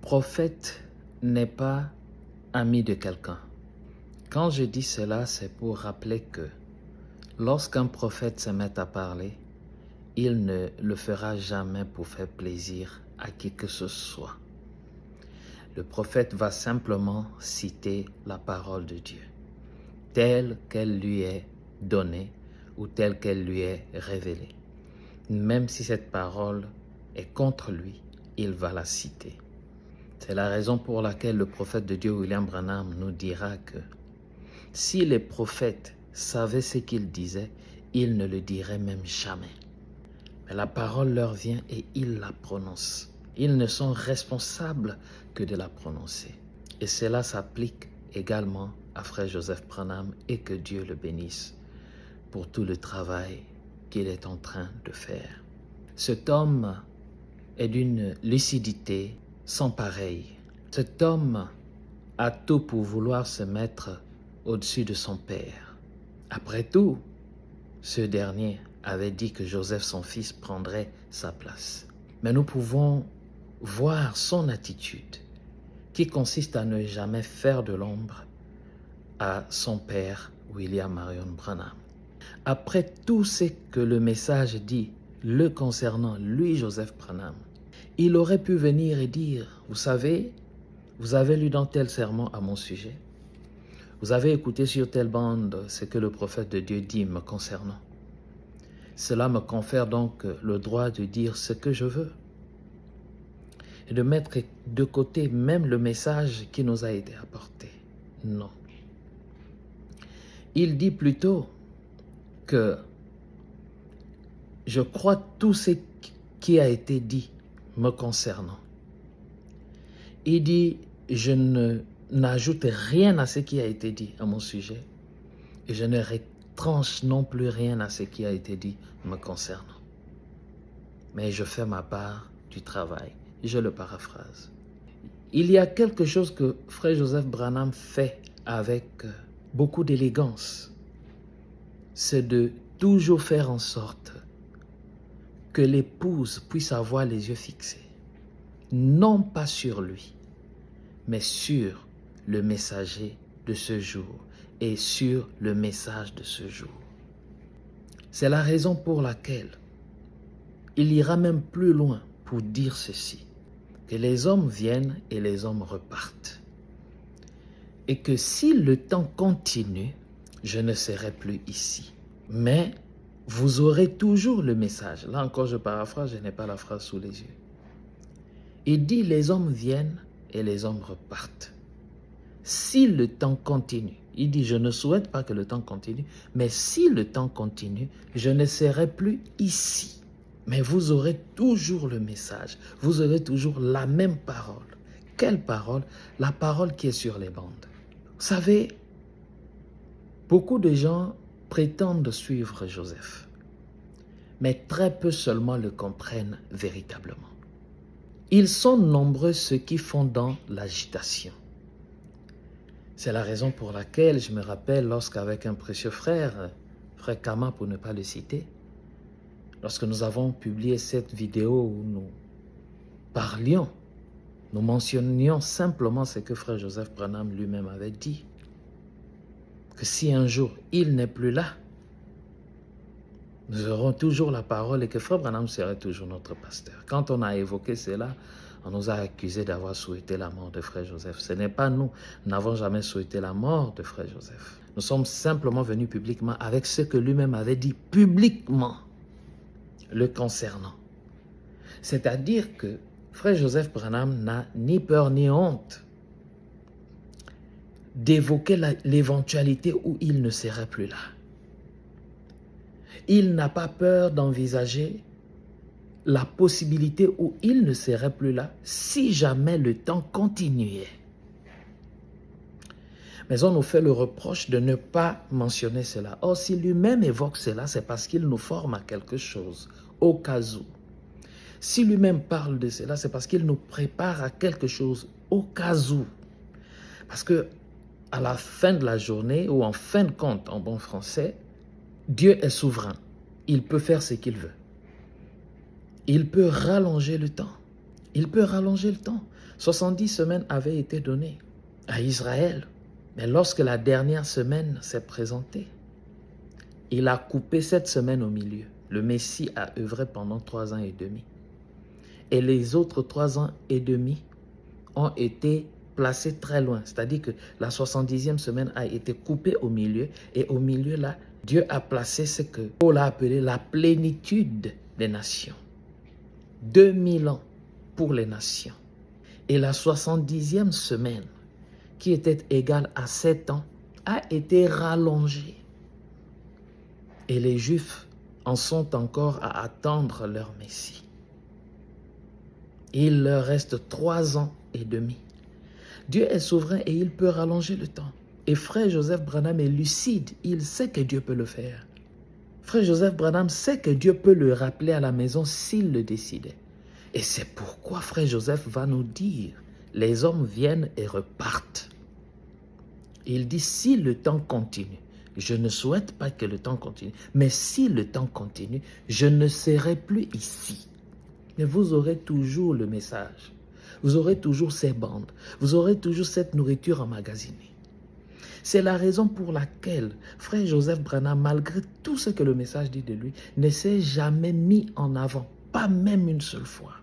prophète n'est pas ami de quelqu'un. Quand je dis cela, c'est pour rappeler que lorsqu'un prophète se met à parler, il ne le fera jamais pour faire plaisir à qui que ce soit. Le prophète va simplement citer la parole de Dieu, telle qu'elle lui est donnée ou telle qu'elle lui est révélée. Même si cette parole est contre lui, il va la citer. C'est la raison pour laquelle le prophète de Dieu, William Branham, nous dira que si les prophètes savaient ce qu'ils disaient, ils ne le diraient même jamais. Mais la parole leur vient et ils la prononcent. Ils ne sont responsables que de la prononcer. Et cela s'applique également à Frère Joseph Branham, et que Dieu le bénisse pour tout le travail qu'il est en train de faire. Cet homme est d'une lucidité sans pareille. Cet homme a tout pour vouloir se mettre au-dessus de son père. Après tout, ce dernier avait dit que Joseph, son fils, prendrait sa place. Mais nous pouvons voir son attitude qui consiste à ne jamais faire de l'ombre à son père, William Marion Branham. Après tout ce que le message dit le concernant, lui, Joseph Branham, il aurait pu venir et dire, vous savez, vous avez lu dans tel sermon à mon sujet, vous avez écouté sur telle bande ce que le prophète de Dieu dit me concernant. Cela me confère donc le droit de dire ce que je veux et de mettre de côté même le message qui nous a été apporté. Non. Il dit plutôt que je crois tout ce qui a été dit me concernant. Il dit, je n'ajoute rien à ce qui a été dit à mon sujet et je ne retranche non plus rien à ce qui a été dit me concernant. Mais je fais ma part du travail. Je le paraphrase. Il y a quelque chose que Frère Joseph Branham fait avec beaucoup d'élégance. C'est de toujours faire en sorte que l'épouse puisse avoir les yeux fixés, non pas sur lui, mais sur le messager de ce jour et sur le message de ce jour. C'est la raison pour laquelle il ira même plus loin pour dire ceci, que les hommes viennent et les hommes repartent. Et que si le temps continue, je ne serai plus ici. Mais vous aurez toujours le message. Là encore, je paraphrase, je n'ai pas la phrase sous les yeux. Il dit, les hommes viennent et les hommes repartent. Si le temps continue, il dit, je ne souhaite pas que le temps continue, mais si le temps continue, je ne serai plus ici. Mais vous aurez toujours le message, vous aurez toujours la même parole. Quelle parole? La parole qui est sur les bandes. Vous savez, beaucoup de gens prétendent suivre Joseph, mais très peu seulement le comprennent véritablement. Ils sont nombreux ceux qui font dans l'agitation. C'est la raison pour laquelle je me rappelle lorsqu'avec un précieux frère, frère Kama pour ne pas le citer, lorsque nous avons publié cette vidéo où nous parlions, nous mentionnions simplement ce que frère Joseph Branham lui-même avait dit, que si un jour il n'est plus là, nous aurons toujours la parole et que frère Branham serait toujours notre pasteur. Quand on a évoqué cela, on nous a accusés d'avoir souhaité la mort de frère Joseph. Ce n'est pas nous, nous n'avons jamais souhaité la mort de frère Joseph. Nous sommes simplement venus publiquement avec ce que lui-même avait dit publiquement le concernant. C'est-à-dire que frère Joseph Branham n'a ni peur ni honte d'évoquer l'éventualité où il ne serait plus là. Il n'a pas peur d'envisager la possibilité où il ne serait plus là si jamais le temps continuait. Mais on nous fait le reproche de ne pas mentionner cela. Or, si lui-même évoque cela, c'est parce qu'il nous forme à quelque chose, au cas où. Si lui-même parle de cela, c'est parce qu'il nous prépare à quelque chose, au cas où. Parce que à la fin de la journée, ou en fin de compte, en bon français, Dieu est souverain. Il peut faire ce qu'il veut. Il peut rallonger le temps. Il peut rallonger le temps. 70 semaines avaient été données à Israël. Mais lorsque la dernière semaine s'est présentée, il a coupé cette semaine au milieu. Le Messie a œuvré pendant 3 ans et demi. Et les autres 3 ans et demi ont été placés très loin. C'est-à-dire que la 70e semaine a été coupée au milieu. Et au milieu, là, Dieu a placé ce que Paul a appelé la plénitude des nations. 2000 ans pour les nations. Et la 70e semaine, qui était égale à 7 ans, a été rallongée. Et les Juifs en sont encore à attendre leur Messie. Il leur reste 3 ans et demi. Dieu est souverain et il peut rallonger le temps. Et frère Joseph Branham est lucide, il sait que Dieu peut le faire. Frère Joseph Branham sait que Dieu peut le rappeler à la maison s'il le décidait. Et c'est pourquoi frère Joseph va nous dire, les hommes viennent et repartent. Il dit, si le temps continue, je ne souhaite pas que le temps continue, mais si le temps continue, je ne serai plus ici. Mais vous aurez toujours le message. Vous aurez toujours ces bandes. Vous aurez toujours cette nourriture emmagasinée. C'est la raison pour laquelle frère Joseph Branham, malgré tout ce que le message dit de lui, ne s'est jamais mis en avant, pas même une seule fois.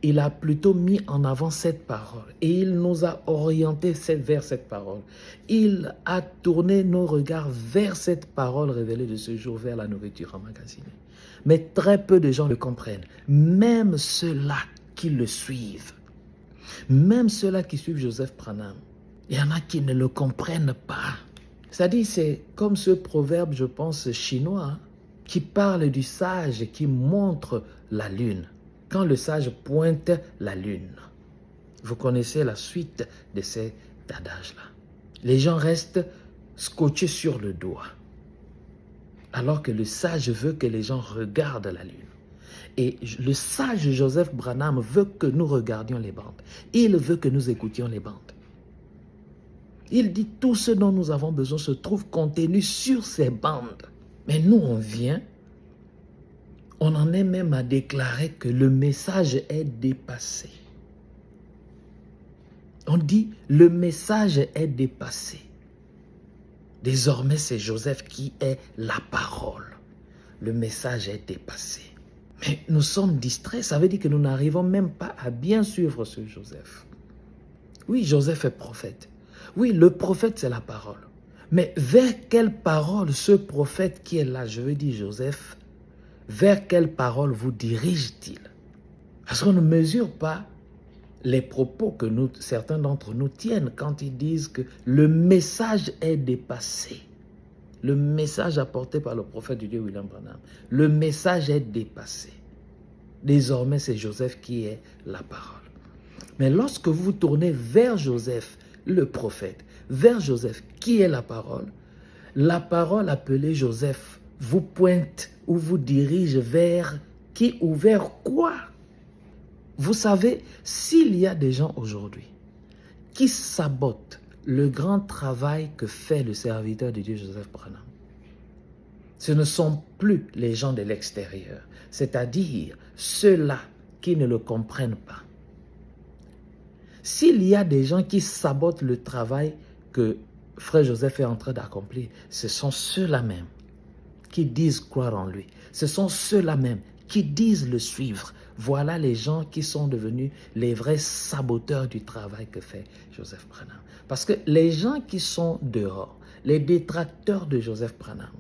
Il a plutôt mis en avant cette parole et il nous a orientés vers cette parole. Il a tourné nos regards vers cette parole révélée de ce jour, vers la nourriture emmagasinée. Mais très peu de gens le comprennent, même ceux-là qui le suivent. Même ceux-là qui suivent Joseph Branham. Il y en a qui ne le comprennent pas. C'est-à-dire, c'est comme ce proverbe, je pense, chinois, qui parle du sage qui montre la lune. Quand le sage pointe la lune, vous connaissez la suite de cet adage-là. Les gens restent scotchés sur le doigt, alors que le sage veut que les gens regardent la lune. Et le sage Joseph Branham veut que nous regardions les bandes. Il veut que nous écoutions les bandes. Il dit tout ce dont nous avons besoin se trouve contenu sur ces bandes. Mais nous, on vient, on en est même à déclarer que le message est dépassé. On dit le message est dépassé. Désormais, c'est Joseph qui est la parole. Le message est dépassé. Mais nous sommes distraits, ça veut dire que nous n'arrivons même pas à bien suivre ce Joseph. Oui, Joseph est prophète. Oui, le prophète, c'est la parole. Mais vers quelle parole ce prophète qui est là, je veux dire Joseph, vers quelle parole vous dirige-t-il? Parce qu'on ne mesure pas les propos que certains d'entre nous tiennent quand ils disent que le message est dépassé. Le message apporté par le prophète du Dieu William Branham, le message est dépassé. Désormais, c'est Joseph qui est la parole. Mais lorsque vous tournez vers Joseph, le prophète, vers Joseph, qui est la parole appelée Joseph vous pointe ou vous dirige vers qui ou vers quoi? Vous savez, s'il y a des gens aujourd'hui qui sabotent le grand travail que fait le serviteur de Dieu Joseph Branham, ce ne sont plus les gens de l'extérieur, c'est-à-dire ceux-là qui ne le comprennent pas. S'il y a des gens qui sabotent le travail que frère Joseph est en train d'accomplir, ce sont ceux-là même qui disent croire en lui. Ce sont ceux-là même qui disent le suivre. Voilà les gens qui sont devenus les vrais saboteurs du travail que fait Joseph Branham. Parce que les gens qui sont dehors, les détracteurs de Joseph Branham,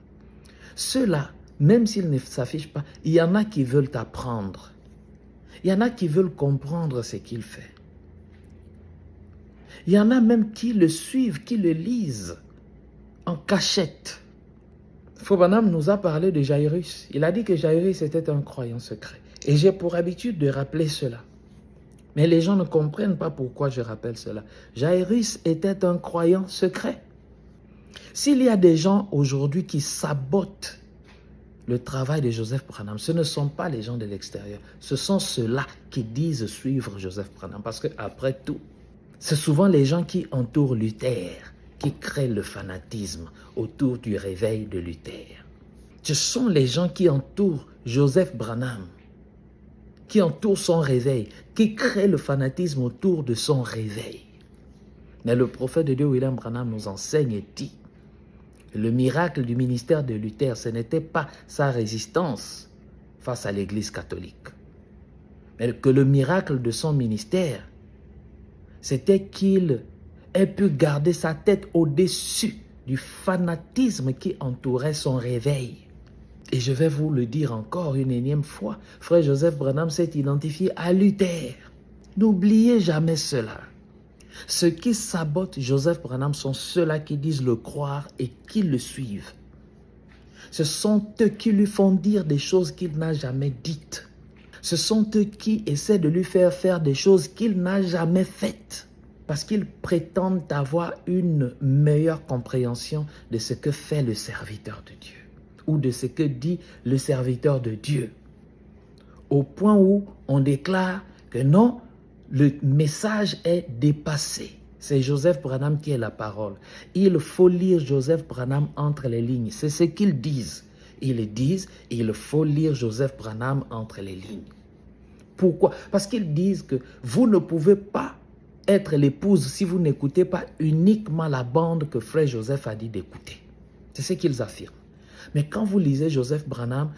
ceux-là, même s'ils ne s'affichent pas, il y en a qui veulent apprendre. Il y en a qui veulent comprendre ce qu'il fait. Il y en a même qui le suivent, qui le lisent en cachette. Branham nous a parlé de Jairus. Il a dit que Jairus était un croyant secret. Et j'ai pour habitude de rappeler cela. Mais les gens ne comprennent pas pourquoi je rappelle cela. Jairus était un croyant secret. S'il y a des gens aujourd'hui qui sabotent le travail de Joseph Branham, ce ne sont pas les gens de l'extérieur. Ce sont ceux-là qui disent suivre Joseph Branham. Parce qu'après tout, c'est souvent les gens qui entourent Luther qui créent le fanatisme autour du réveil de Luther. Ce sont les gens qui entourent Joseph Branham qui entoure son réveil, qui crée le fanatisme autour de son réveil. Mais le prophète de Dieu, William Branham, nous enseigne et dit, le miracle du ministère de Luther, ce n'était pas sa résistance face à l'Église catholique, mais que le miracle de son ministère, c'était qu'il ait pu garder sa tête au-dessus du fanatisme qui entourait son réveil. Et je vais vous le dire encore une énième fois, frère Joseph Branham s'est identifié à Luther. N'oubliez jamais cela. Ceux qui sabotent Joseph Branham sont ceux-là qui disent le croire et qui le suivent. Ce sont eux qui lui font dire des choses qu'il n'a jamais dites. Ce sont eux qui essaient de lui faire faire des choses qu'il n'a jamais faites. Parce qu'ils prétendent avoir une meilleure compréhension de ce que fait le serviteur de Dieu. Ou de ce que dit le serviteur de Dieu. Au point où on déclare que non, le message est dépassé. C'est Joseph Branham qui est la parole. Il faut lire Joseph Branham entre les lignes. C'est ce qu'ils disent. Ils disent, il faut lire Joseph Branham entre les lignes. Pourquoi? Parce qu'ils disent que vous ne pouvez pas être l'épouse si vous n'écoutez pas uniquement la bande que frère Joseph a dit d'écouter. C'est ce qu'ils affirment. Mais quand vous lisez Joseph Branham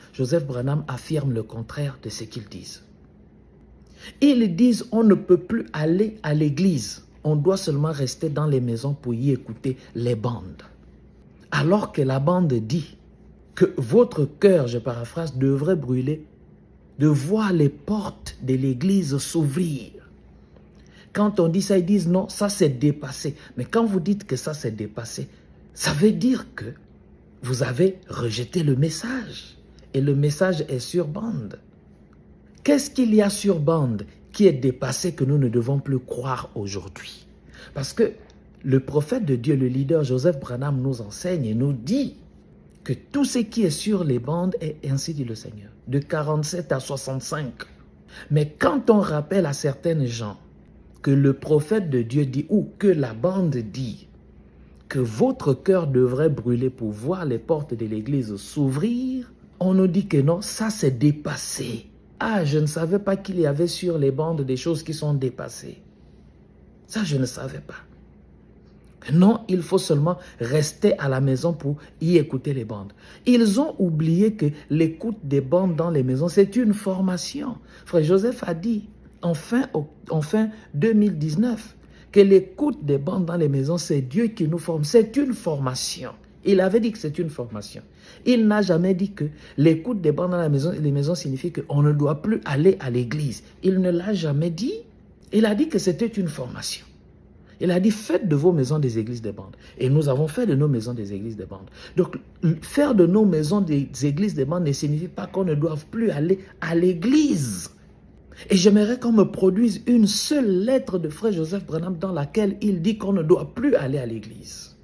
affirme le contraire de ce qu'ils disent. Ils disent on ne peut plus aller à l'église. On doit seulement rester dans les maisons pour y écouter les bandes. Alors que la bande dit que votre cœur, je paraphrase, devrait brûler de voir les portes de l'église s'ouvrir. Quand on dit ça, ils disent non, ça c'est dépassé. Mais quand vous dites que ça c'est dépassé, ça veut dire que vous avez rejeté le message. Et le message est sur bande. Qu'est-ce qu'il y a sur bande qui est dépassé que nous ne devons plus croire aujourd'hui? Parce que le prophète de Dieu, le leader Joseph Branham nous enseigne et nous dit que tout ce qui est sur les bandes est ainsi dit le Seigneur, de 47 à 65. Mais quand on rappelle à certaines gens que le prophète de Dieu dit ou que la bande dit que votre cœur devrait brûler pour voir les portes de l'église s'ouvrir, on nous dit que non, ça c'est dépassé. Ah, je ne savais pas qu'il y avait sur les bandes des choses qui sont dépassées. Ça, je ne savais pas. Non, il faut seulement rester à la maison pour y écouter les bandes. Ils ont oublié que l'écoute des bandes dans les maisons, c'est une formation. Frère Joseph a dit, en fin 2019, que l'écoute des bandes dans les maisons, c'est Dieu qui nous forme. C'est une formation. Il avait dit que c'est une formation. Il n'a jamais dit que l'écoute des bandes dans la maison, les maisons signifie qu'on ne doit plus aller à l'église. Il ne l'a jamais dit. Il a dit que c'était une formation. Il a dit, faites de vos maisons des églises des bandes. Et nous avons fait de nos maisons des églises des bandes. Donc, faire de nos maisons des églises des bandes ne signifie pas qu'on ne doive plus aller à l'église. Et j'aimerais qu'on me produise une seule lettre de frère Joseph Branham dans laquelle il dit qu'on ne doit plus aller à l'église.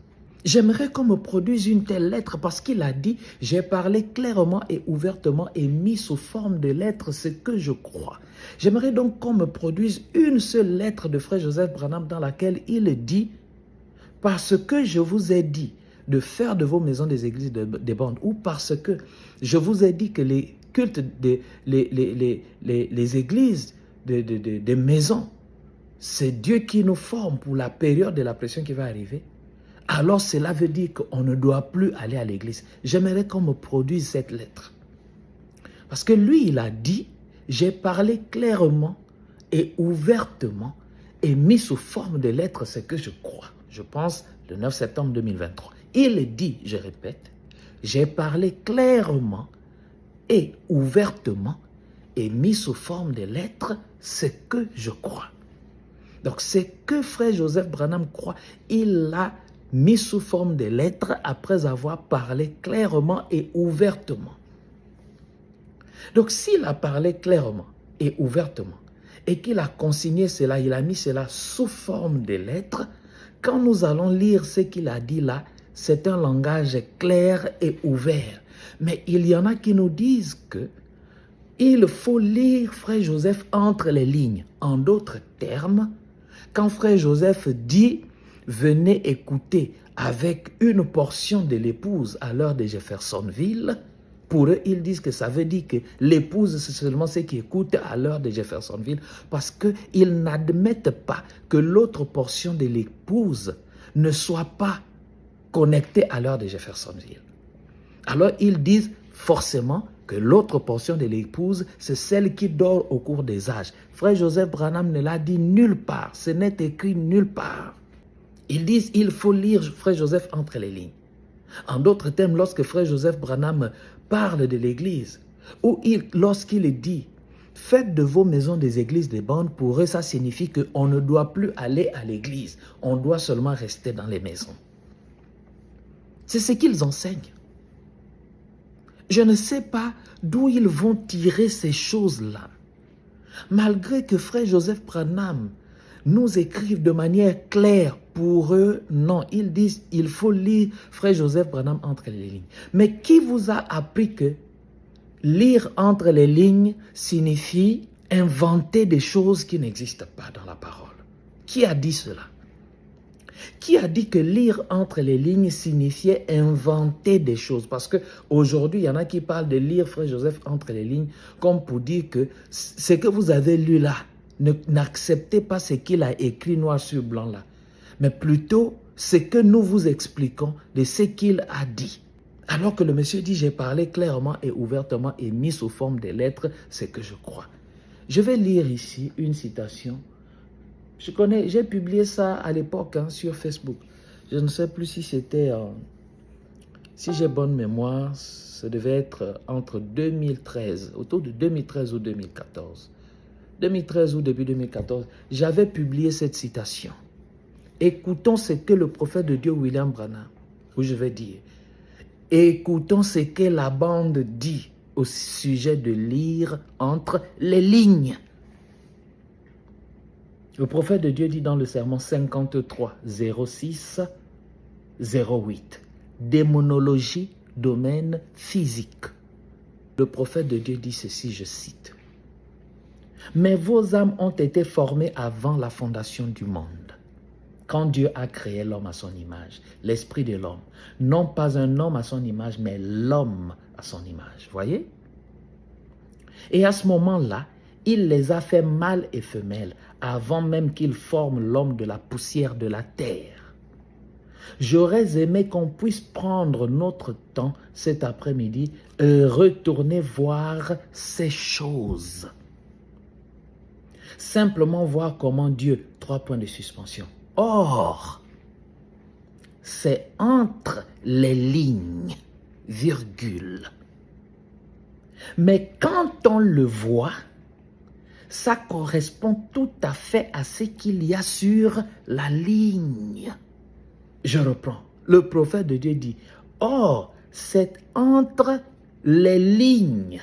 J'aimerais qu'on me produise une telle lettre parce qu'il a dit « J'ai parlé clairement et ouvertement et mis sous forme de lettre ce que je crois ». J'aimerais donc qu'on me produise une seule lettre de frère Joseph Branham dans laquelle il dit « Parce que je vous ai dit de faire de vos maisons des églises des bandes ou parce que je vous ai dit que les cultes, les églises des maisons, c'est Dieu qui nous forme pour la période de la pression qui va arriver. Alors cela veut dire qu'on ne doit plus aller à l'église. J'aimerais qu'on me produise cette lettre. Parce que lui, il a dit, j'ai parlé clairement et ouvertement et mis sous forme de lettre ce que je crois. Je pense le 9 septembre 2023. Il dit, je répète, j'ai parlé clairement et ouvertement et mis sous forme de lettres ce que je crois. Donc c'est que frère Joseph Branham croit, il l'a mis sous forme de lettres après avoir parlé clairement et ouvertement. Donc s'il a parlé clairement et ouvertement et qu'il a consigné cela, il a mis cela sous forme de lettres, quand nous allons lire ce qu'il a dit là, c'est un langage clair et ouvert. Mais il y en a qui nous disent que il faut lire frère Joseph entre les lignes. En d'autres termes, quand frère Joseph dit « Venez écouter avec une portion de l'épouse à l'heure de Jeffersonville », Pour eux, ils disent que ça veut dire que l'épouse, c'est seulement ceux qui écoutent à l'heure de Jeffersonville, parce qu'ils n'admettent pas que l'autre portion de l'épouse ne soit pas connectée à l'heure de Jeffersonville. Alors, ils disent forcément que l'autre portion de l'épouse, c'est celle qui dort au cours des âges. Frère Joseph Branham ne l'a dit nulle part. Ce n'est écrit nulle part. Ils disent qu'il faut lire Frère Joseph entre les lignes. En d'autres termes, lorsque Frère Joseph Branham parle de l'église, ou lorsqu'il dit « Faites de vos maisons des églises de bande », pour eux, ça signifie qu'on ne doit plus aller à l'église. On doit seulement rester dans les maisons. C'est ce qu'ils enseignent. Je ne sais pas d'où ils vont tirer ces choses-là. Malgré que Frère Joseph Branham nous écrive de manière claire, pour eux, non. Ils disent il faut lire Frère Joseph Branham entre les lignes. Mais qui vous a appris que lire entre les lignes signifie inventer des choses qui n'existent pas dans la parole? Qui a dit cela? Qui a dit que lire entre les lignes signifiait inventer des choses? Parce qu'aujourd'hui, il y en a qui parlent de lire Frère Joseph entre les lignes comme pour dire que ce que vous avez lu là, n'acceptez pas ce qu'il a écrit noir sur blanc là, mais plutôt ce que nous vous expliquons de ce qu'il a dit. Alors que le monsieur dit, j'ai parlé clairement et ouvertement et mis sous forme de lettres ce que je crois. Je vais lire ici une citation. J'ai publié ça à l'époque sur Facebook. Je ne sais plus si c'était, si j'ai bonne mémoire, ça devait être entre 2013, autour de 2013 ou 2014. 2013 ou début 2014, j'avais publié cette citation. Écoutons ce que le prophète de Dieu William Branham, ou je vais dire, écoutons ce que la bande dit au sujet de lire entre les lignes. Le prophète de Dieu dit dans le sermon 53, 06, 08, démonologie, domaine physique. Le prophète de Dieu dit ceci, je cite. Mais vos âmes ont été formées avant la fondation du monde, quand Dieu a créé l'homme à son image, l'esprit de l'homme. Non pas un homme à son image, mais l'homme à son image. Voyez? Et à ce moment-là, il les a fait mâles et femelles, avant même qu'il forme l'homme de la poussière de la terre. J'aurais aimé qu'on puisse prendre notre temps cet après-midi et retourner voir ces choses. Simplement voir comment Dieu, 3 points de suspension. Or, c'est entre les lignes, virgule. Mais quand on le voit, ça correspond tout à fait à ce qu'il y a sur la ligne. Je reprends. Le prophète de Dieu dit, or, c'est entre les lignes,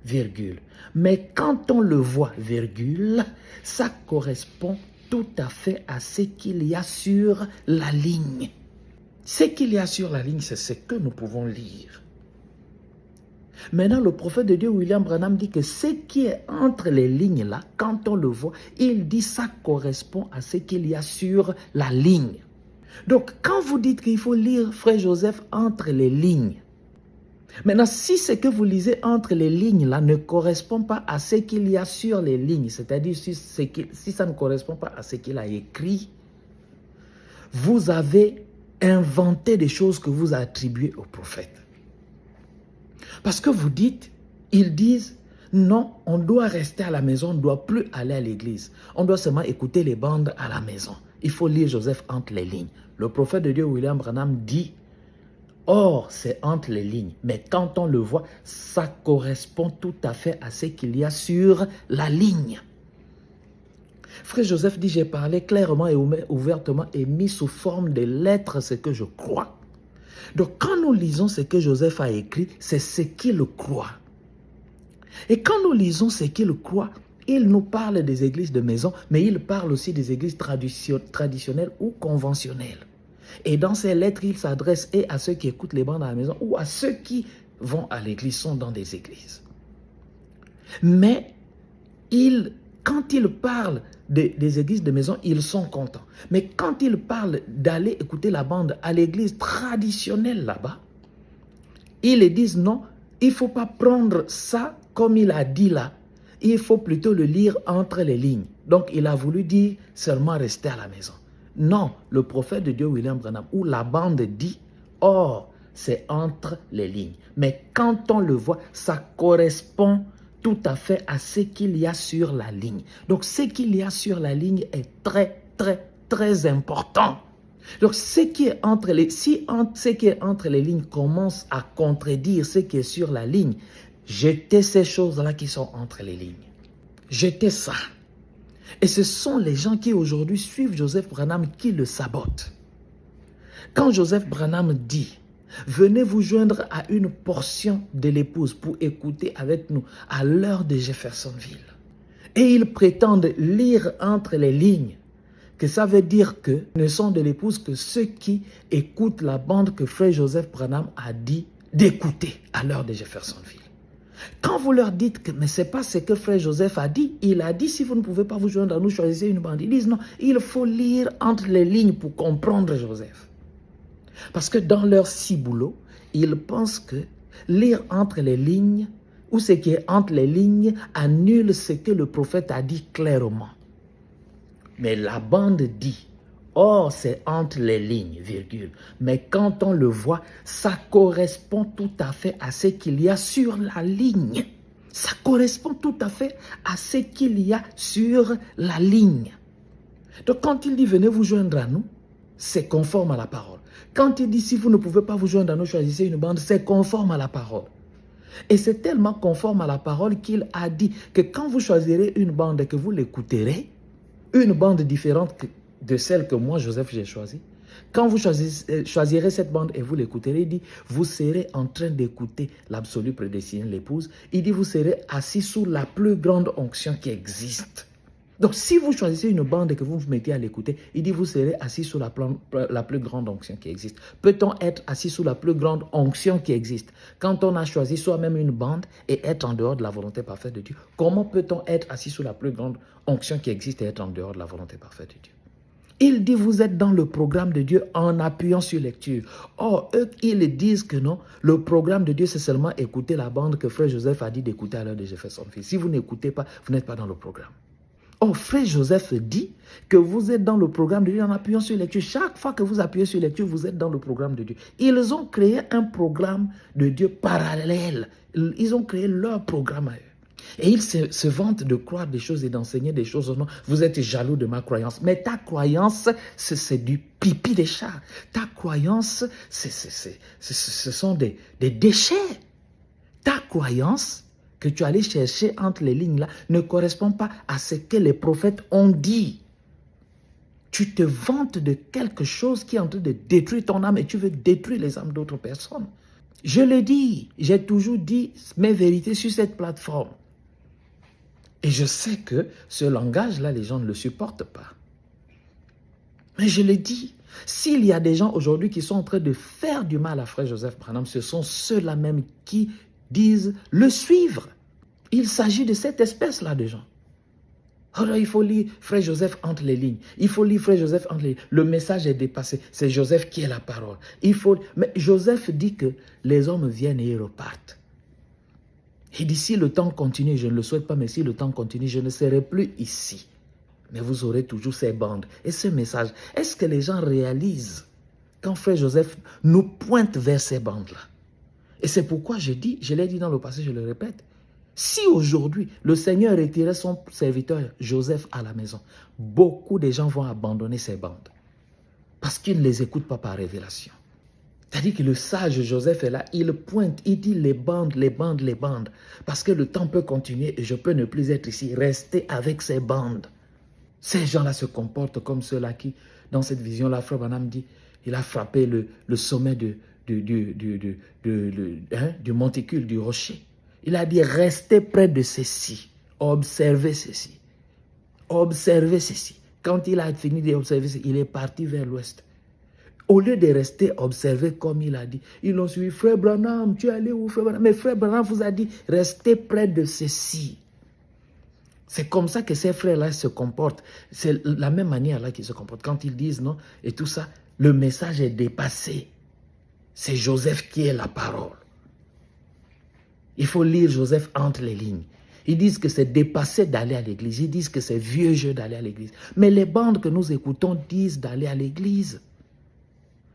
virgule. Mais quand on le voit, virgule, ça correspond tout à fait à ce qu'il y a sur la ligne. Ce qu'il y a sur la ligne, c'est ce que nous pouvons lire. Maintenant, le prophète de Dieu, William Branham, dit que ce qui est entre les lignes là, quand on le voit, il dit ça correspond à ce qu'il y a sur la ligne. Donc, quand vous dites qu'il faut lire Frère Joseph entre les lignes, maintenant, si ce que vous lisez entre les lignes là ne correspond pas à ce qu'il y a sur les lignes, c'est-à-dire si ça ne correspond pas à ce qu'il a écrit, vous avez inventé des choses que vous attribuez au prophète. Parce que vous dites, ils disent, non, on doit rester à la maison, on ne doit plus aller à l'église. On doit seulement écouter les bandes à la maison. Il faut lire Joseph entre les lignes. Le prophète de Dieu, William Branham, dit, or, c'est entre les lignes. Mais quand on le voit, ça correspond tout à fait à ce qu'il y a sur la ligne. Frère Joseph dit, j'ai parlé clairement et ouvertement et mis sous forme de lettres ce que je crois. Donc, quand nous lisons ce que Joseph a écrit, c'est ce qu'il croit. Et quand nous lisons ce qu'il croit, il nous parle des églises de maison, mais il parle aussi des églises traditionnelles ou conventionnelles. Et dans ces lettres, il s'adresse et à ceux qui écoutent les bandes à la maison ou à ceux qui vont à l'église, sont dans des églises. Mais quand il parle des églises de maison, ils sont contents. Mais quand il parle d'aller écouter la bande à l'église traditionnelle là-bas, ils disent non, il ne faut pas prendre ça comme il a dit là. Il faut plutôt le lire entre les lignes. Donc, il a voulu dire seulement rester à la maison. Non, le prophète de Dieu, William Branham, où la bande dit, or, c'est entre les lignes. Mais quand on le voit, ça correspond tout à fait à ce qu'il y a sur la ligne. Donc, ce qu'il y a sur la ligne est très, très, très important. Donc, ce qui est entre les, si ce qui est entre les lignes commence à contredire ce qui est sur la ligne, jetez ces choses-là qui sont entre les lignes. Jetez ça. Et ce sont les gens qui aujourd'hui suivent Joseph Branham qui le sabotent. Quand Joseph Branham dit, venez vous joindre à une portion de l'épouse pour écouter avec nous à l'heure de Jeffersonville. Et ils prétendent lire entre les lignes que ça veut dire que ne sont de l'épouse que ceux qui écoutent la bande que frère Joseph Branham a dit d'écouter à l'heure de Jeffersonville. Quand vous leur dites que mais ce n'est pas ce que frère Joseph a dit, il a dit si vous ne pouvez pas vous joindre à nous, choisissez une bande. Ils disent non, il faut lire entre les lignes pour comprendre Joseph. Parce que dans leur ciboulot, ils pensent que lire entre les lignes ou ce qui est entre les lignes annule ce que le prophète a dit clairement. Mais la bande dit, or c'est entre les lignes, virgule. Mais quand on le voit, ça correspond tout à fait à ce qu'il y a sur la ligne. Ça correspond tout à fait à ce qu'il y a sur la ligne. Donc quand il dit venez vous joindre à nous, c'est conforme à la parole. Quand il dit si vous ne pouvez pas vous joindre à nous, choisissez une bande, c'est conforme à la parole. Et c'est tellement conforme à la parole qu'il a dit que quand vous choisirez une bande et que vous l'écouterez, une bande différente de celle que moi, Joseph, j'ai choisie. Quand vous choisirez cette bande et vous l'écouterez, il dit, vous serez en train d'écouter l'absolu prédestiné, l'épouse. Il dit, vous serez assis sous la plus grande onction qui existe. Donc, si vous choisissez une bande et que vous vous mettez à l'écouter, il dit, vous serez assis sous la plus grande onction qui existe. Peut-on être assis sous la plus grande onction qui existe quand on a choisi soi-même une bande et être en dehors de la volonté parfaite de Dieu? Comment peut-on être assis sous la plus grande onction qui existe et être en dehors de la volonté parfaite de Dieu? Il dit, vous êtes dans le programme de Dieu en appuyant sur lecture. Or, eux, ils disent que non, le programme de Dieu, c'est seulement écouter la bande que frère Joseph a dit d'écouter à l'heure de Jeffersonville. Si vous n'écoutez pas, vous n'êtes pas dans le programme. Or, frère Joseph dit que vous êtes dans le programme de Dieu en appuyant sur lecture. Chaque fois que vous appuyez sur lecture, vous êtes dans le programme de Dieu. Ils ont créé un programme de Dieu parallèle. Ils ont créé leur programme à eux. Et ils se vantent de croire des choses et d'enseigner des choses. Non, vous êtes jaloux de ma croyance. Mais ta croyance, c'est du pipi des chats. Ta croyance, ce sont des déchets. Ta croyance que tu allais chercher entre les lignes là ne correspond pas à ce que les prophètes ont dit. Tu te vantes de quelque chose qui est en train de détruire ton âme et tu veux détruire les âmes d'autres personnes. Je l'ai dit, j'ai toujours dit mes vérités sur cette plateforme. Et je sais que ce langage-là, les gens ne le supportent pas. Mais je l'ai dit, s'il y a des gens aujourd'hui qui sont en train de faire du mal à frère Joseph Branham, ce sont ceux-là même qui disent le suivre. Il s'agit de cette espèce-là de gens. Alors il faut lire frère Joseph entre les lignes. Il faut lire frère Joseph entre les lignes. Le message est dépassé. C'est Joseph qui est la parole. Mais Joseph dit que les hommes viennent et ils repartent. Il dit si le temps continue, je ne le souhaite pas, mais si le temps continue, je ne serai plus ici. Mais vous aurez toujours ces bandes. Et ce message, est-ce que les gens réalisent quand frère Joseph nous pointe vers ces bandes-là? Et c'est pourquoi je dis, je l'ai dit dans le passé, je le répète, si aujourd'hui le Seigneur retirait son serviteur Joseph à la maison, beaucoup de gens vont abandonner ces bandes parce qu'ils ne les écoutent pas par révélation. C'est-à-dire que le sage Joseph est là, il pointe, il dit les bandes, les bandes, les bandes. Parce que le temps peut continuer et je peux ne plus être ici. Restez avec ces bandes. Ces gens-là se comportent comme ceux-là qui, dans cette vision-là, frère Branham dit, il a frappé le sommet du monticule, du rocher. Il a dit, restez près de ceci, observez ceci. Observez ceci. Quand il a fini d'observer ceci, il est parti vers l'ouest. Au lieu de rester observé comme il a dit, ils l'ont suivi. Frère Branham, tu es allé où, frère Branham? Mais frère Branham vous a dit, restez près de ceci. C'est comme ça que ces frères-là se comportent. C'est la même manière là qu'ils se comportent. Quand ils disent non et tout ça, le message est dépassé. C'est Joseph qui est la parole. Il faut lire Joseph entre les lignes. Ils disent que c'est dépassé d'aller à l'église. Ils disent que c'est vieux jeu d'aller à l'église. Mais les bandes que nous écoutons disent d'aller à l'église.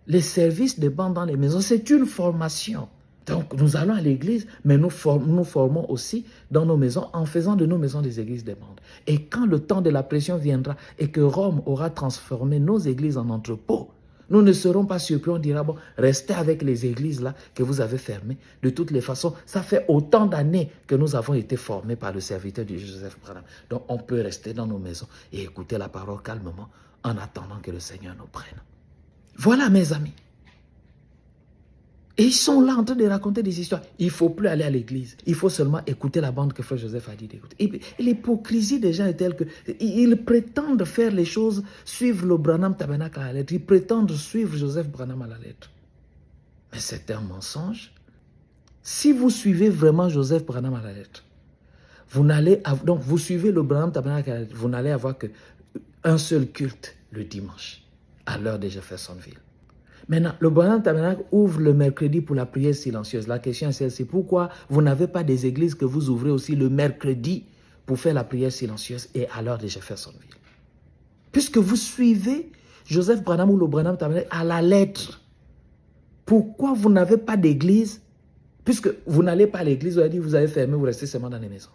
Les services de bandes dans les maisons, c'est une formation. Donc, nous allons à l'église, mais nous formons aussi dans nos maisons en faisant de nos maisons des églises des bandes. Et quand le temps de la pression viendra et que Rome aura transformé nos églises en entrepôts, nous ne serons pas surpris, on dira, bon, restez avec les églises là que vous avez fermées. De toutes les façons, ça fait autant d'années que nous avons été formés par le serviteur de Joseph Branham. Donc, on peut rester dans nos maisons et écouter la parole calmement en attendant que le Seigneur nous prenne. Voilà, mes amis. Et ils sont là en train de raconter des histoires. Il ne faut plus aller à l'église. Il faut seulement écouter la bande que Frère Joseph a dit d'écouter. Et l'hypocrisie des gens est telle qu'ils prétendent faire les choses, suivre le Branham Tabernacle à la lettre. Ils prétendent suivre Joseph Branham à la lettre. Mais c'est un mensonge. Si vous suivez vraiment Joseph Branham à la lettre, donc vous suivez le Branham Tabernacle à la lettre, vous n'allez avoir qu'un seul culte le dimanche, à l'heure de Jeffersonville. Maintenant, le Branham Tabernacle ouvre le mercredi pour la prière silencieuse. La question est celle-ci, pourquoi vous n'avez pas des églises que vous ouvrez aussi le mercredi pour faire la prière silencieuse et à l'heure de Jeffersonville? Puisque vous suivez Joseph Branham ou le Branham Tabernacle à la lettre, pourquoi vous n'avez pas d'église? Puisque vous n'allez pas à l'église, vous avez dit, vous avez fermé, vous restez seulement dans les maisons.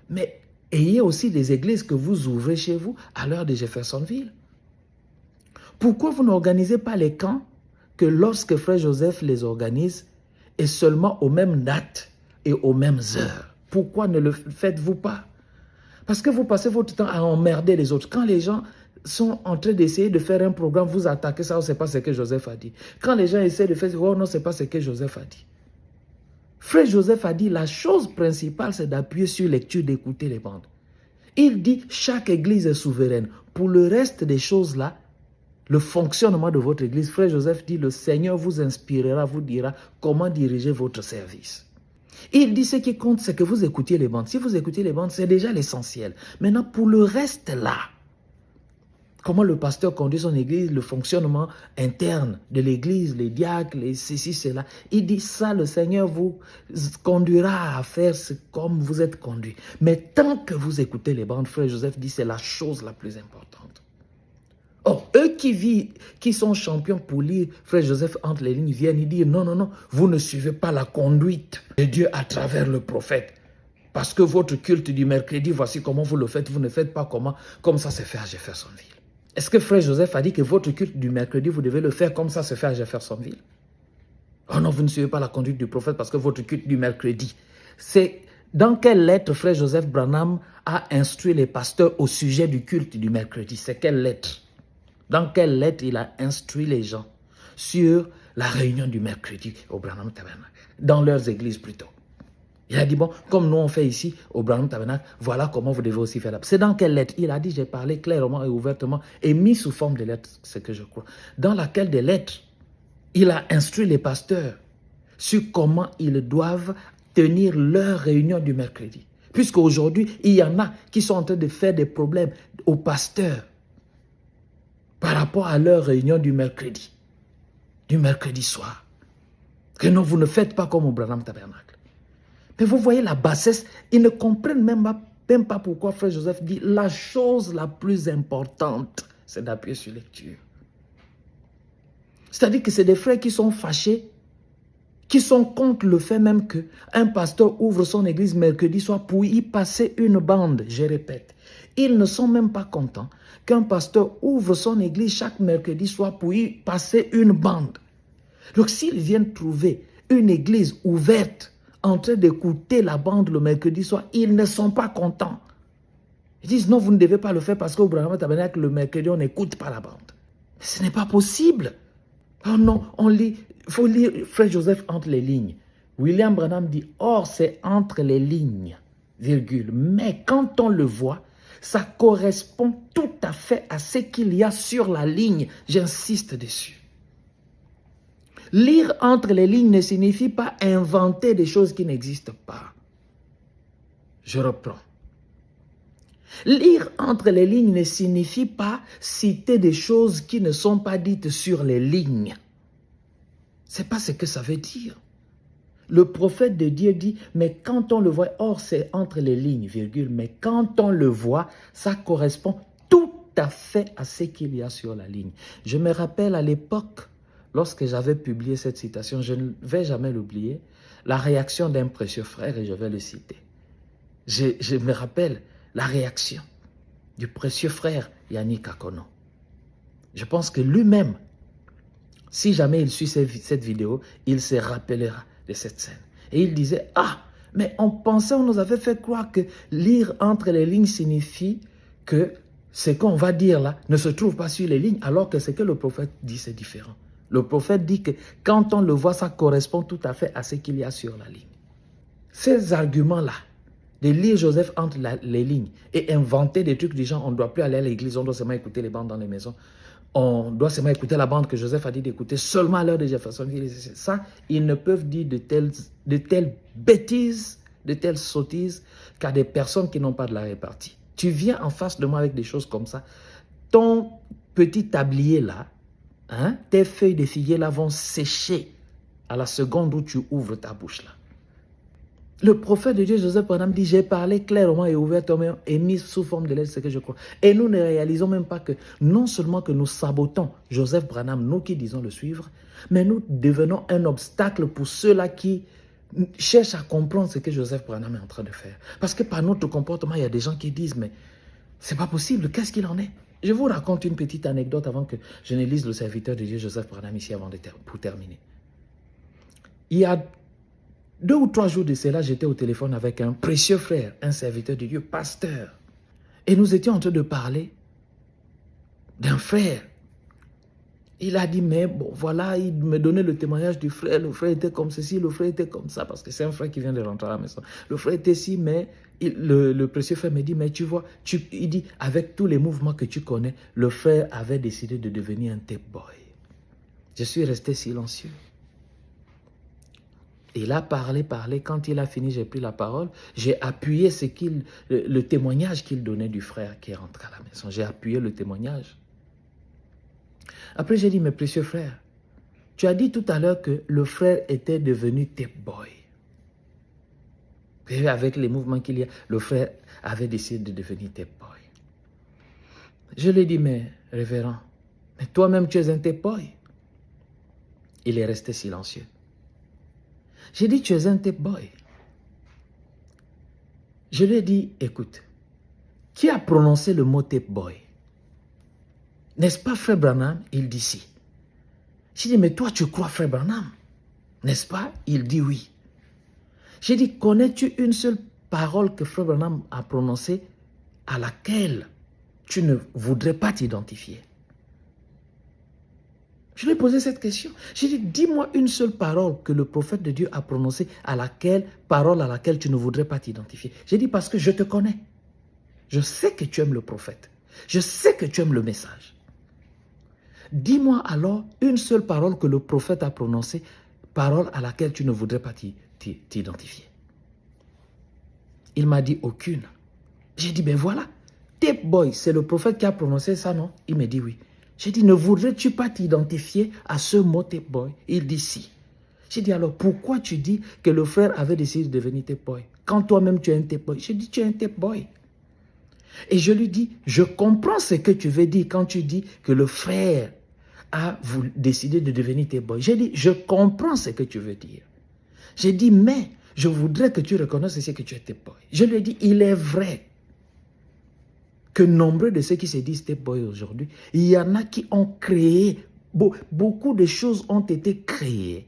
Mais ayez aussi des églises que vous ouvrez chez vous à l'heure de Jeffersonville. Pourquoi vous n'organisez pas les camps que lorsque Frère Joseph les organise et seulement aux mêmes dates et aux mêmes heures? Pourquoi ne le faites-vous pas? Parce que vous passez votre temps à emmerder les autres. Quand les gens sont en train d'essayer de faire un programme, vous attaquez ça, ce n'est pas ce que Joseph a dit. Quand les gens essaient de faire, oh non, ce n'est pas ce que Joseph a dit. Frère Joseph a dit, la chose principale, c'est d'appuyer sur lecture, d'écouter les bandes. Il dit, chaque église est souveraine. Pour le reste des choses là, le fonctionnement de votre église, Frère Joseph dit, le Seigneur vous inspirera, vous dira comment diriger votre service. Il dit, ce qui compte, c'est que vous écoutiez les bandes. Si vous écoutez les bandes, c'est déjà l'essentiel. Maintenant, pour le reste là, comment le pasteur conduit son église, le fonctionnement interne de l'église, les diacres, les ceci, cela. Il dit ça, le Seigneur vous conduira à faire comme vous êtes conduit. Mais tant que vous écoutez les bandes, Frère Joseph dit, c'est la chose la plus importante. Or, eux qui sont champions pour lire Frère Joseph entre les lignes, viennent y dire, non, non, non, vous ne suivez pas la conduite de Dieu à travers le prophète. Parce que votre culte du mercredi, voici comment vous le faites, vous ne faites pas comme ça se fait à Jeffersonville. Est-ce que Frère Joseph a dit que votre culte du mercredi, vous devez le faire comme ça se fait à Jeffersonville? Oh non, vous ne suivez pas la conduite du prophète parce que votre culte du mercredi. C'est dans quelle lettre Frère Joseph Branham a instruit les pasteurs au sujet du culte du mercredi? C'est quelle lettre? Dans quelle lettre il a instruit les gens sur la réunion du mercredi au Branham Tabernacle? Dans leurs églises plutôt. Il a dit, bon, comme nous on fait ici au Branham Tabernacle, voilà comment vous devez aussi faire. C'est dans quelle lettre? Il a dit, j'ai parlé clairement et ouvertement et mis sous forme de lettres, ce que je crois. Dans laquelle des lettres, il a instruit les pasteurs sur comment ils doivent tenir leur réunion du mercredi. Puisqu'aujourd'hui, il y en a qui sont en train de faire des problèmes aux pasteurs par rapport à leur réunion du mercredi soir. Que non, vous ne faites pas comme au Branham Tabernacle. Mais vous voyez la bassesse, ils ne comprennent même pas pourquoi Frère Joseph dit la chose la plus importante, c'est d'appuyer sur lecture. C'est-à-dire que c'est des frères qui sont fâchés, qui sont contre le fait même qu'un pasteur ouvre son église mercredi soir pour y passer une bande, je répète. Ils ne sont même pas contents qu'un pasteur ouvre son église chaque mercredi soir pour y passer une bande. Donc s'ils viennent trouver une église ouverte, en train d'écouter la bande le mercredi soir, ils ne sont pas contents. Ils disent non, vous ne devez pas le faire parce qu'au Branham Tabernacle, le mercredi, on n'écoute pas la bande. Ce n'est pas possible. Oh non, il faut lire Frère Joseph entre les lignes. William Branham dit, or c'est entre les lignes, virgule. Mais quand on le voit, ça correspond tout à fait à ce qu'il y a sur la ligne. J'insiste dessus. Lire entre les lignes ne signifie pas inventer des choses qui n'existent pas. Je reprends. Lire entre les lignes ne signifie pas citer des choses qui ne sont pas dites sur les lignes. Ce n'est pas ce que ça veut dire. Le prophète de Dieu dit, mais quand on le voit, or c'est entre les lignes, virgule, mais quand on le voit, ça correspond tout à fait à ce qu'il y a sur la ligne. Je me rappelle à l'époque, lorsque j'avais publié cette citation, je ne vais jamais l'oublier, la réaction d'un précieux frère, et je vais le citer. Je me rappelle la réaction du précieux frère Yannick Akono. Je pense que lui-même, si jamais il suit cette vidéo, il se rappellera de cette scène. Et il disait, ah, mais on pensait, on nous avait fait croire que lire entre les lignes signifie que ce qu'on va dire là ne se trouve pas sur les lignes, alors que ce que le prophète dit, c'est différent. Le prophète dit que quand on le voit, ça correspond tout à fait à ce qu'il y a sur la ligne. Ces arguments-là, de lire Joseph entre les lignes et inventer des trucs du genre, on ne doit plus aller à l'église, on doit seulement écouter les bandes dans les maisons, on doit seulement écouter la bande que Joseph a dit d'écouter seulement à l'heure de Jeffersonville. Ça, ils ne peuvent dire de telles bêtises, de telles sottises qu'à des personnes qui n'ont pas de la répartie. Tu viens en face de moi avec des choses comme ça, ton petit tablier là, hein, tes feuilles de figuier là vont sécher à la seconde où tu ouvres ta bouche là. Le prophète de Dieu, Joseph Branham, dit, j'ai parlé clairement et ouvertement et mis sous forme de lettres ce que je crois. Et nous ne réalisons même pas que, non seulement que nous sabotons Joseph Branham, nous qui disons le suivre, mais nous devenons un obstacle pour ceux-là qui cherchent à comprendre ce que Joseph Branham est en train de faire. Parce que par notre comportement, il y a des gens qui disent, mais c'est pas possible, qu'est-ce qu'il en est? Je vous raconte une petite anecdote avant que je ne lise le serviteur de Dieu, Joseph Branham, ici pour terminer. Il y a 2 ou 3 jours de cela, j'étais au téléphone avec un précieux frère, un serviteur de Dieu, pasteur. Et nous étions en train de parler d'un frère. Il a dit, mais bon, voilà, il me donnait le témoignage du frère. Le frère était comme ceci, le frère était comme ça, parce que c'est un frère qui vient de rentrer à la maison. Le frère était ici, mais le précieux frère me dit, mais tu vois, il dit, avec tous les mouvements que tu connais, le frère avait décidé de devenir un tape boy. Je suis resté silencieux. Il a parlé. Quand il a fini, j'ai pris la parole. J'ai appuyé le témoignage qu'il donnait du frère qui est rentré à la maison. J'ai appuyé le témoignage. Après, j'ai dit, mes précieux frères, tu as dit tout à l'heure que le frère était devenu tape boy. Et avec les mouvements qu'il y a, le frère avait décidé de devenir tape boy. Je lui ai dit, mais révérend, mais toi-même tu es un tape boy. Il est resté silencieux. J'ai dit, tu es un tape boy. Je lui ai dit, écoute, qui a prononcé le mot tape boy? N'est-ce pas frère Branham? Il dit si. J'ai dit, mais toi tu crois frère Branham? N'est-ce pas? Il dit oui. J'ai dit, connais-tu une seule parole que frère Branham a prononcée à laquelle tu ne voudrais pas t'identifier? Je lui ai posé cette question. J'ai dit, dis-moi une seule parole que le prophète de Dieu a prononcée parole à laquelle tu ne voudrais pas t'identifier. J'ai dit, parce que je te connais. Je sais que tu aimes le prophète. Je sais que tu aimes le message. Dis-moi alors une seule parole que le prophète a prononcée, parole à laquelle tu ne voudrais pas t'identifier. Il m'a dit aucune. J'ai dit, ben voilà, tape boy, c'est le prophète qui a prononcé ça, non? Il m'a dit oui. J'ai dit, ne voudrais-tu pas t'identifier à ce mot tape boy? Il dit si. J'ai dit, alors pourquoi tu dis que le frère avait décidé de devenir tape boy? Quand toi-même tu es un tape boy. J'ai dit, tu es un tape boy. Et je lui dis, je comprends ce que tu veux dire quand tu dis que le frère a décidé de devenir tape boy. J'ai dit, je comprends ce que tu veux dire. J'ai dit, mais je voudrais que tu reconnaisses ce que tu es tape boy. Je lui ai dit, il est vrai que nombreux de ceux qui se disent tape boy aujourd'hui, il y en a qui ont créé, beaucoup de choses ont été créées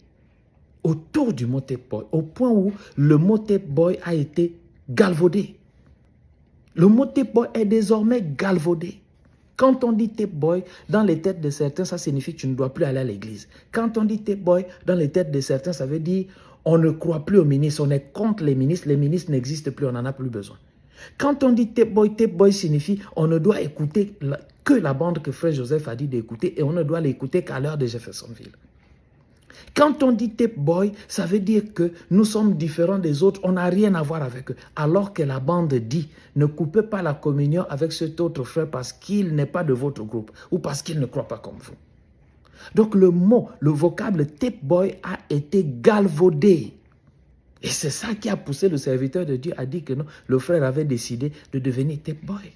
autour du mot tape boy, au point où le mot tape boy a été galvaudé. Le mot tape boy est désormais galvaudé. Quand on dit tape boy, dans les têtes de certains, ça signifie que tu ne dois plus aller à l'église. Quand on dit tape boy, dans les têtes de certains, ça veut dire on ne croit plus aux ministres, on est contre les ministres n'existent plus, on n'en a plus besoin. Quand on dit tape boy signifie on ne doit écouter que la bande que frère Joseph a dit d'écouter et on ne doit l'écouter qu'à l'heure de Jeffersonville. Quand on dit tape boy, ça veut dire que nous sommes différents des autres, on n'a rien à voir avec eux. Alors que la bande dit, ne coupez pas la communion avec cet autre frère parce qu'il n'est pas de votre groupe ou parce qu'il ne croit pas comme vous. Donc le vocable tape boy a été galvaudé. Et c'est ça qui a poussé le serviteur de Dieu à dire que non, le frère avait décidé de devenir tape boy.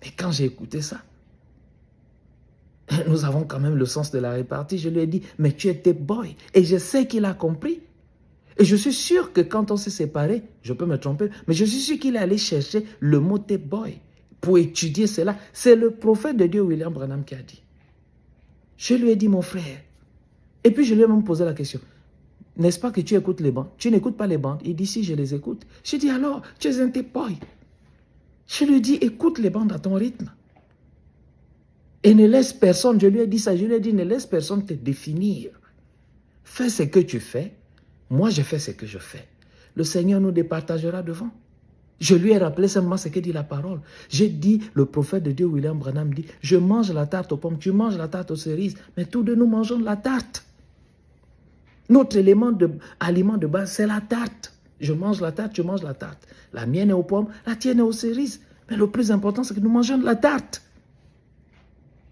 Et quand j'ai écouté ça, nous avons quand même le sens de la répartie. Je lui ai dit, mais tu es tape boy. Et je sais qu'il a compris. Et je suis sûr que quand on s'est séparés, je peux me tromper, mais je suis sûr qu'il est allé chercher le mot tape boy pour étudier cela. C'est le prophète de Dieu, William Branham, qui a dit. Je lui ai dit, mon frère. Et puis je lui ai même posé la question. N'est-ce pas que tu écoutes les bandes? Tu n'écoutes pas les bandes? Il dit, si, je les écoute. Je dis, alors, tu es un tape boy. Je lui dis, écoute les bandes à ton rythme. Et ne laisse personne, je lui ai dit ça, je lui ai dit, ne laisse personne te définir. Fais ce que tu fais. Moi, je fais ce que je fais. Le Seigneur nous départagera devant. Je lui ai rappelé simplement ce que dit la parole. J'ai dit, le prophète de Dieu, William Branham, dit, je mange la tarte aux pommes, tu manges la tarte aux cerises, mais tous deux nous mangeons la tarte. Notre aliment de base, c'est la tarte. Je mange la tarte, tu manges la tarte. La mienne est aux pommes, la tienne est aux cerises. Mais le plus important, c'est que nous mangeons de la tarte.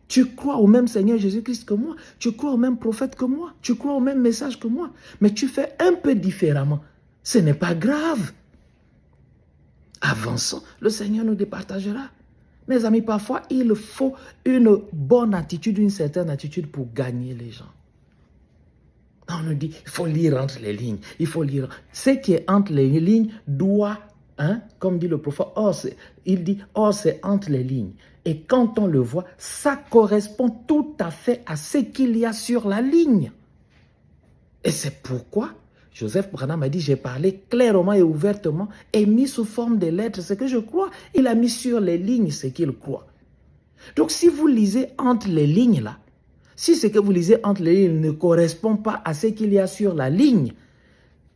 Tu crois au même Seigneur Jésus-Christ que moi. Tu crois au même prophète que moi. Tu crois au même message que moi. Mais tu fais un peu différemment. Ce n'est pas grave. Avançons. Le Seigneur nous départagera. Mes amis, parfois, il faut une bonne attitude, une certaine attitude pour gagner les gens. On nous dit, il faut lire entre les lignes. Il faut lire. Ce qui est entre les lignes doit, comme dit le prophète, il dit, c'est entre les lignes. Et quand on le voit, ça correspond tout à fait à ce qu'il y a sur la ligne. Et c'est pourquoi Joseph Branham a dit, j'ai parlé clairement et ouvertement et mis sous forme de lettres ce que je crois. Il a mis sur les lignes ce qu'il croit. Donc si vous lisez entre les lignes là, si ce que vous lisez entre les lignes ne correspond pas à ce qu'il y a sur la ligne,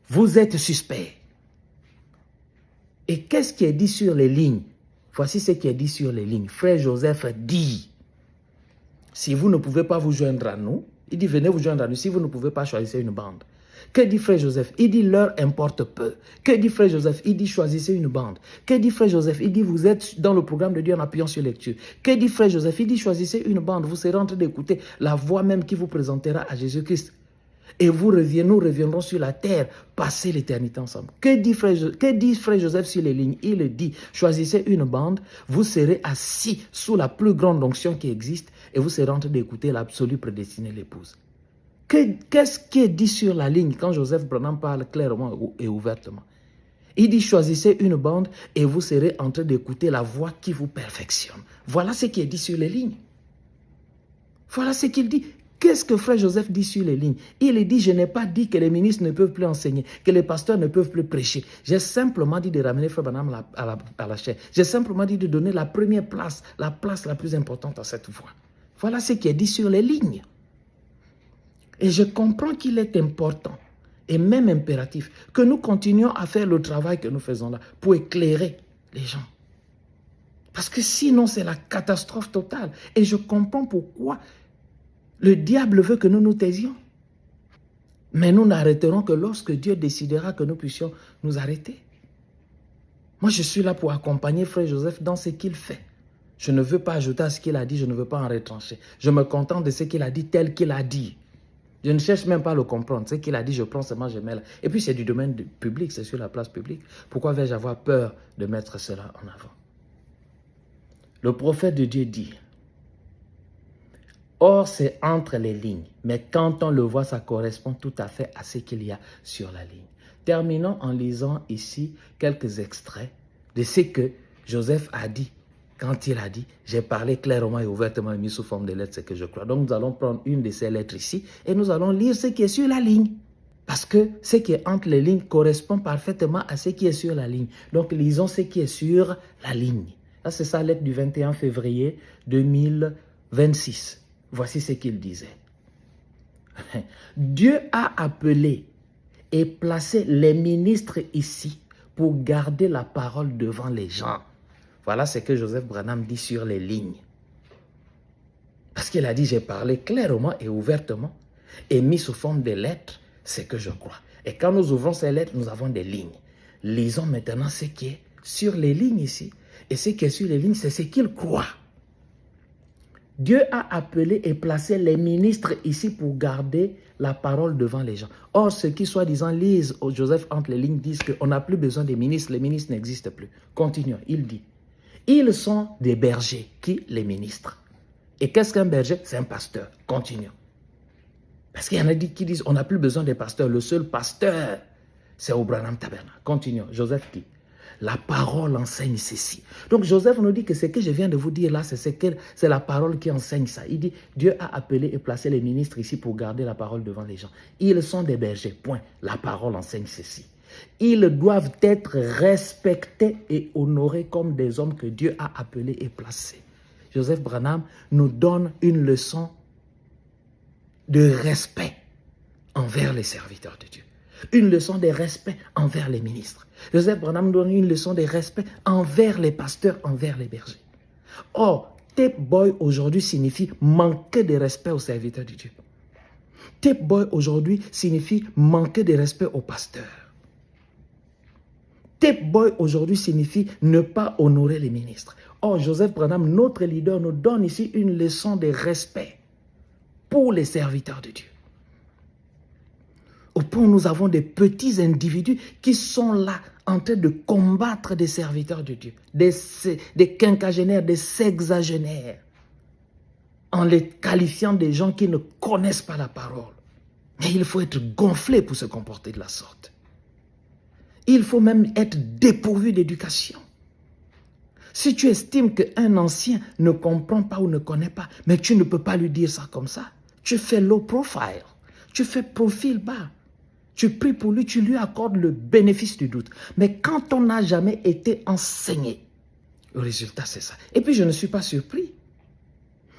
vous êtes suspect. Et qu'est-ce qui est dit sur les lignes? Voici ce qui est dit sur les lignes. Frère Joseph dit, si vous ne pouvez pas vous joindre à nous, il dit venez vous joindre à nous, si vous ne pouvez pas choisir une bande. Que dit frère Joseph? Il dit l'heure importe peu. Que dit frère Joseph? Il dit choisissez une bande. Que dit frère Joseph? Il dit vous êtes dans le programme de Dieu en appuyant sur lecture. Que dit frère Joseph? Il dit choisissez une bande. Vous serez en train d'écouter la voix même qui vous présentera à Jésus-Christ. Et nous reviendrons sur la terre, passer l'éternité ensemble. Que dit frère Joseph sur les lignes? Il dit, choisissez une bande, vous serez assis sous la plus grande onction qui existe et vous serez en train d'écouter l'absolu prédestiné l'épouse. Qu'est-ce qui est dit sur la ligne quand Joseph Branham parle clairement et ouvertement? Il dit, choisissez une bande et vous serez en train d'écouter la voix qui vous perfectionne. Voilà ce qui est dit sur les lignes. Voilà ce qu'il dit. Qu'est-ce que frère Joseph dit sur les lignes? Il dit, je n'ai pas dit que les ministres ne peuvent plus enseigner, que les pasteurs ne peuvent plus prêcher. J'ai simplement dit de ramener frère Branham à la chair. J'ai simplement dit de donner la première place, la place la plus importante à cette voie. Voilà ce qui est dit sur les lignes. Et je comprends qu'il est important et même impératif que nous continuions à faire le travail que nous faisons là pour éclairer les gens. Parce que sinon, c'est la catastrophe totale. Et je comprends pourquoi le diable veut que nous nous taisions. Mais nous n'arrêterons que lorsque Dieu décidera que nous puissions nous arrêter. Moi, je suis là pour accompagner frère Joseph dans ce qu'il fait. Je ne veux pas ajouter à ce qu'il a dit, je ne veux pas en retrancher. Je me contente de ce qu'il a dit tel qu'il a dit. Je ne cherche même pas à le comprendre. Ce qu'il a dit, je prends seulement, je mets là. Et puis, c'est du domaine public, c'est sur la place publique. Pourquoi vais-je avoir peur de mettre cela en avant? Le prophète de Dieu dit, or, c'est entre les lignes. Mais quand on le voit, ça correspond tout à fait à ce qu'il y a sur la ligne. Terminons en lisant ici quelques extraits de ce que Joseph a dit. Quand il a dit, j'ai parlé clairement et ouvertement et mis sous forme de lettres ce que je crois. Donc, nous allons prendre une de ces lettres ici et nous allons lire ce qui est sur la ligne. Parce que ce qui est entre les lignes correspond parfaitement à ce qui est sur la ligne. Donc, lisons ce qui est sur la ligne. Là, c'est sa lettre du 21 février 2026. Voici ce qu'il disait. Dieu a appelé et placé les ministres ici pour garder la parole devant les gens. Voilà ce que Joseph Branham dit sur les lignes. Parce qu'il a dit, j'ai parlé clairement et ouvertement et mis sous forme de lettres ce que je crois. Et quand nous ouvrons ces lettres, nous avons des lignes. Lisons maintenant ce qui est sur les lignes ici. Et ce qui est sur les lignes, c'est ce qu'il croit. Dieu a appelé et placé les ministres ici pour garder la parole devant les gens. Or, ceux qui soi-disant lisent Joseph entre les lignes disent qu'on n'a plus besoin des ministres, les ministres n'existent plus. Continuons, il dit, ils sont des bergers, qui? Les ministres. Et qu'est-ce qu'un berger? C'est un pasteur. Continuons. Parce qu'il y en a qui disent, on n'a plus besoin des pasteurs, le seul pasteur, c'est au Branham Tabernacle. Continuons, Joseph dit, la parole enseigne ceci. Donc Joseph nous dit que ce que je viens de vous dire là, c'est la parole qui enseigne ça. Il dit, Dieu a appelé et placé les ministres ici pour garder la parole devant les gens. Ils sont des bergers, point. La parole enseigne ceci. Ils doivent être respectés et honorés comme des hommes que Dieu a appelés et placés. Joseph Branham nous donne une leçon de respect envers les serviteurs de Dieu. Une leçon de respect envers les ministres. Joseph Branham donne une leçon de respect envers les pasteurs, envers les bergers. Or, tape boy aujourd'hui signifie manquer de respect aux serviteurs de Dieu. Tape boy aujourd'hui signifie manquer de respect aux pasteurs. Tape boy aujourd'hui signifie ne pas honorer les ministres. Or, Joseph Branham, notre leader, nous donne ici une leçon de respect pour les serviteurs de Dieu. Au point où nous avons des petits individus qui sont là en train de combattre des serviteurs de Dieu, des quinquagénaires, des sexagénaires, en les qualifiant des gens qui ne connaissent pas la parole. Mais il faut être gonflé pour se comporter de la sorte. Il faut même être dépourvu d'éducation. Si tu estimes qu'un ancien ne comprend pas ou ne connaît pas, mais tu ne peux pas lui dire ça comme ça, tu fais low profile, tu fais profil bas. Tu pries pour lui, tu lui accordes le bénéfice du doute. Mais quand on n'a jamais été enseigné, le résultat c'est ça. Et puis je ne suis pas surpris.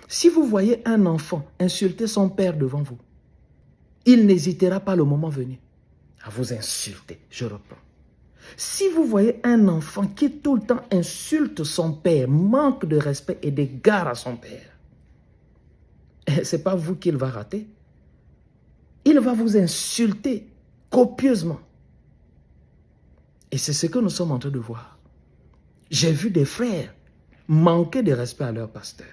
Si vous voyez un enfant insulter son père devant vous, il n'hésitera pas le moment venu à vous insulter. Je reprends. Si vous voyez un enfant qui tout le temps insulte son père, manque de respect et d'égard à son père, ce n'est pas vous qu'il va rater. Il va vous insulter copieusement. Et c'est ce que nous sommes en train de voir. J'ai vu des frères manquer de respect à leur pasteur.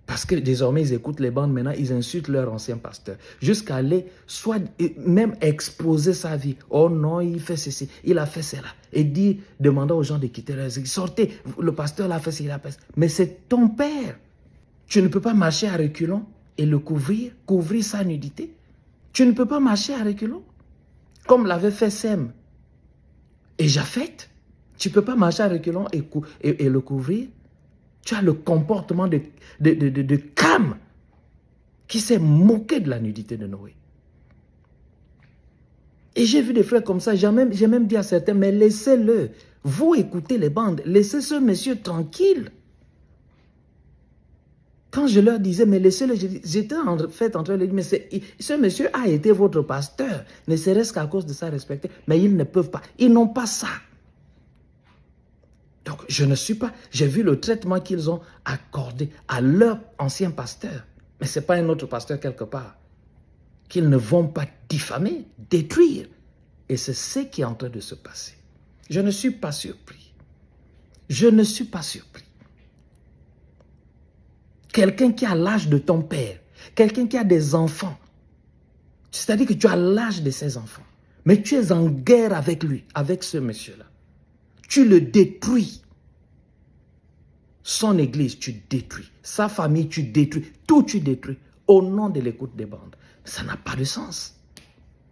Parce que désormais, ils écoutent les bandes, maintenant, ils insultent leur ancien pasteur. Jusqu'à aller, soit même exposer sa vie. Oh non, il fait ceci, il a fait cela. Et dit, demandant aux gens de quitter leur église. Sortez, le pasteur l'a fait, il a fait. Mais c'est ton père. Tu ne peux pas marcher à reculons et le couvrir sa nudité. Tu ne peux pas marcher à reculons, comme l'avait fait Sem et Japheth. Tu ne peux pas marcher à reculons et le couvrir. Tu as le comportement de Cam qui s'est moqué de la nudité de Noé. Et j'ai vu des frères comme ça, j'ai même dit à certains, mais laissez-le. Vous écoutez les bandes, laissez ce monsieur tranquille. Quand je leur disais, mais laissez-le, j'étais en fait en train de dire, mais ce monsieur a été votre pasteur, ne serait-ce qu'à cause de ça respecter, mais ils ne peuvent pas, ils n'ont pas ça. Donc, je ne suis pas, j'ai vu le traitement qu'ils ont accordé à leur ancien pasteur, mais ce n'est pas un autre pasteur quelque part, qu'ils ne vont pas diffamer, détruire. Et c'est ce qui est en train de se passer. Je ne suis pas surpris. Je ne suis pas surpris. Quelqu'un qui a l'âge de ton père, quelqu'un qui a des enfants, c'est-à-dire que tu as l'âge de ses enfants, mais tu es en guerre avec lui, avec ce monsieur-là. Tu le détruis. Son église, tu détruis. Sa famille, tu détruis. Tout, tu détruis. Au nom de l'écoute des bandes. Ça n'a pas de sens.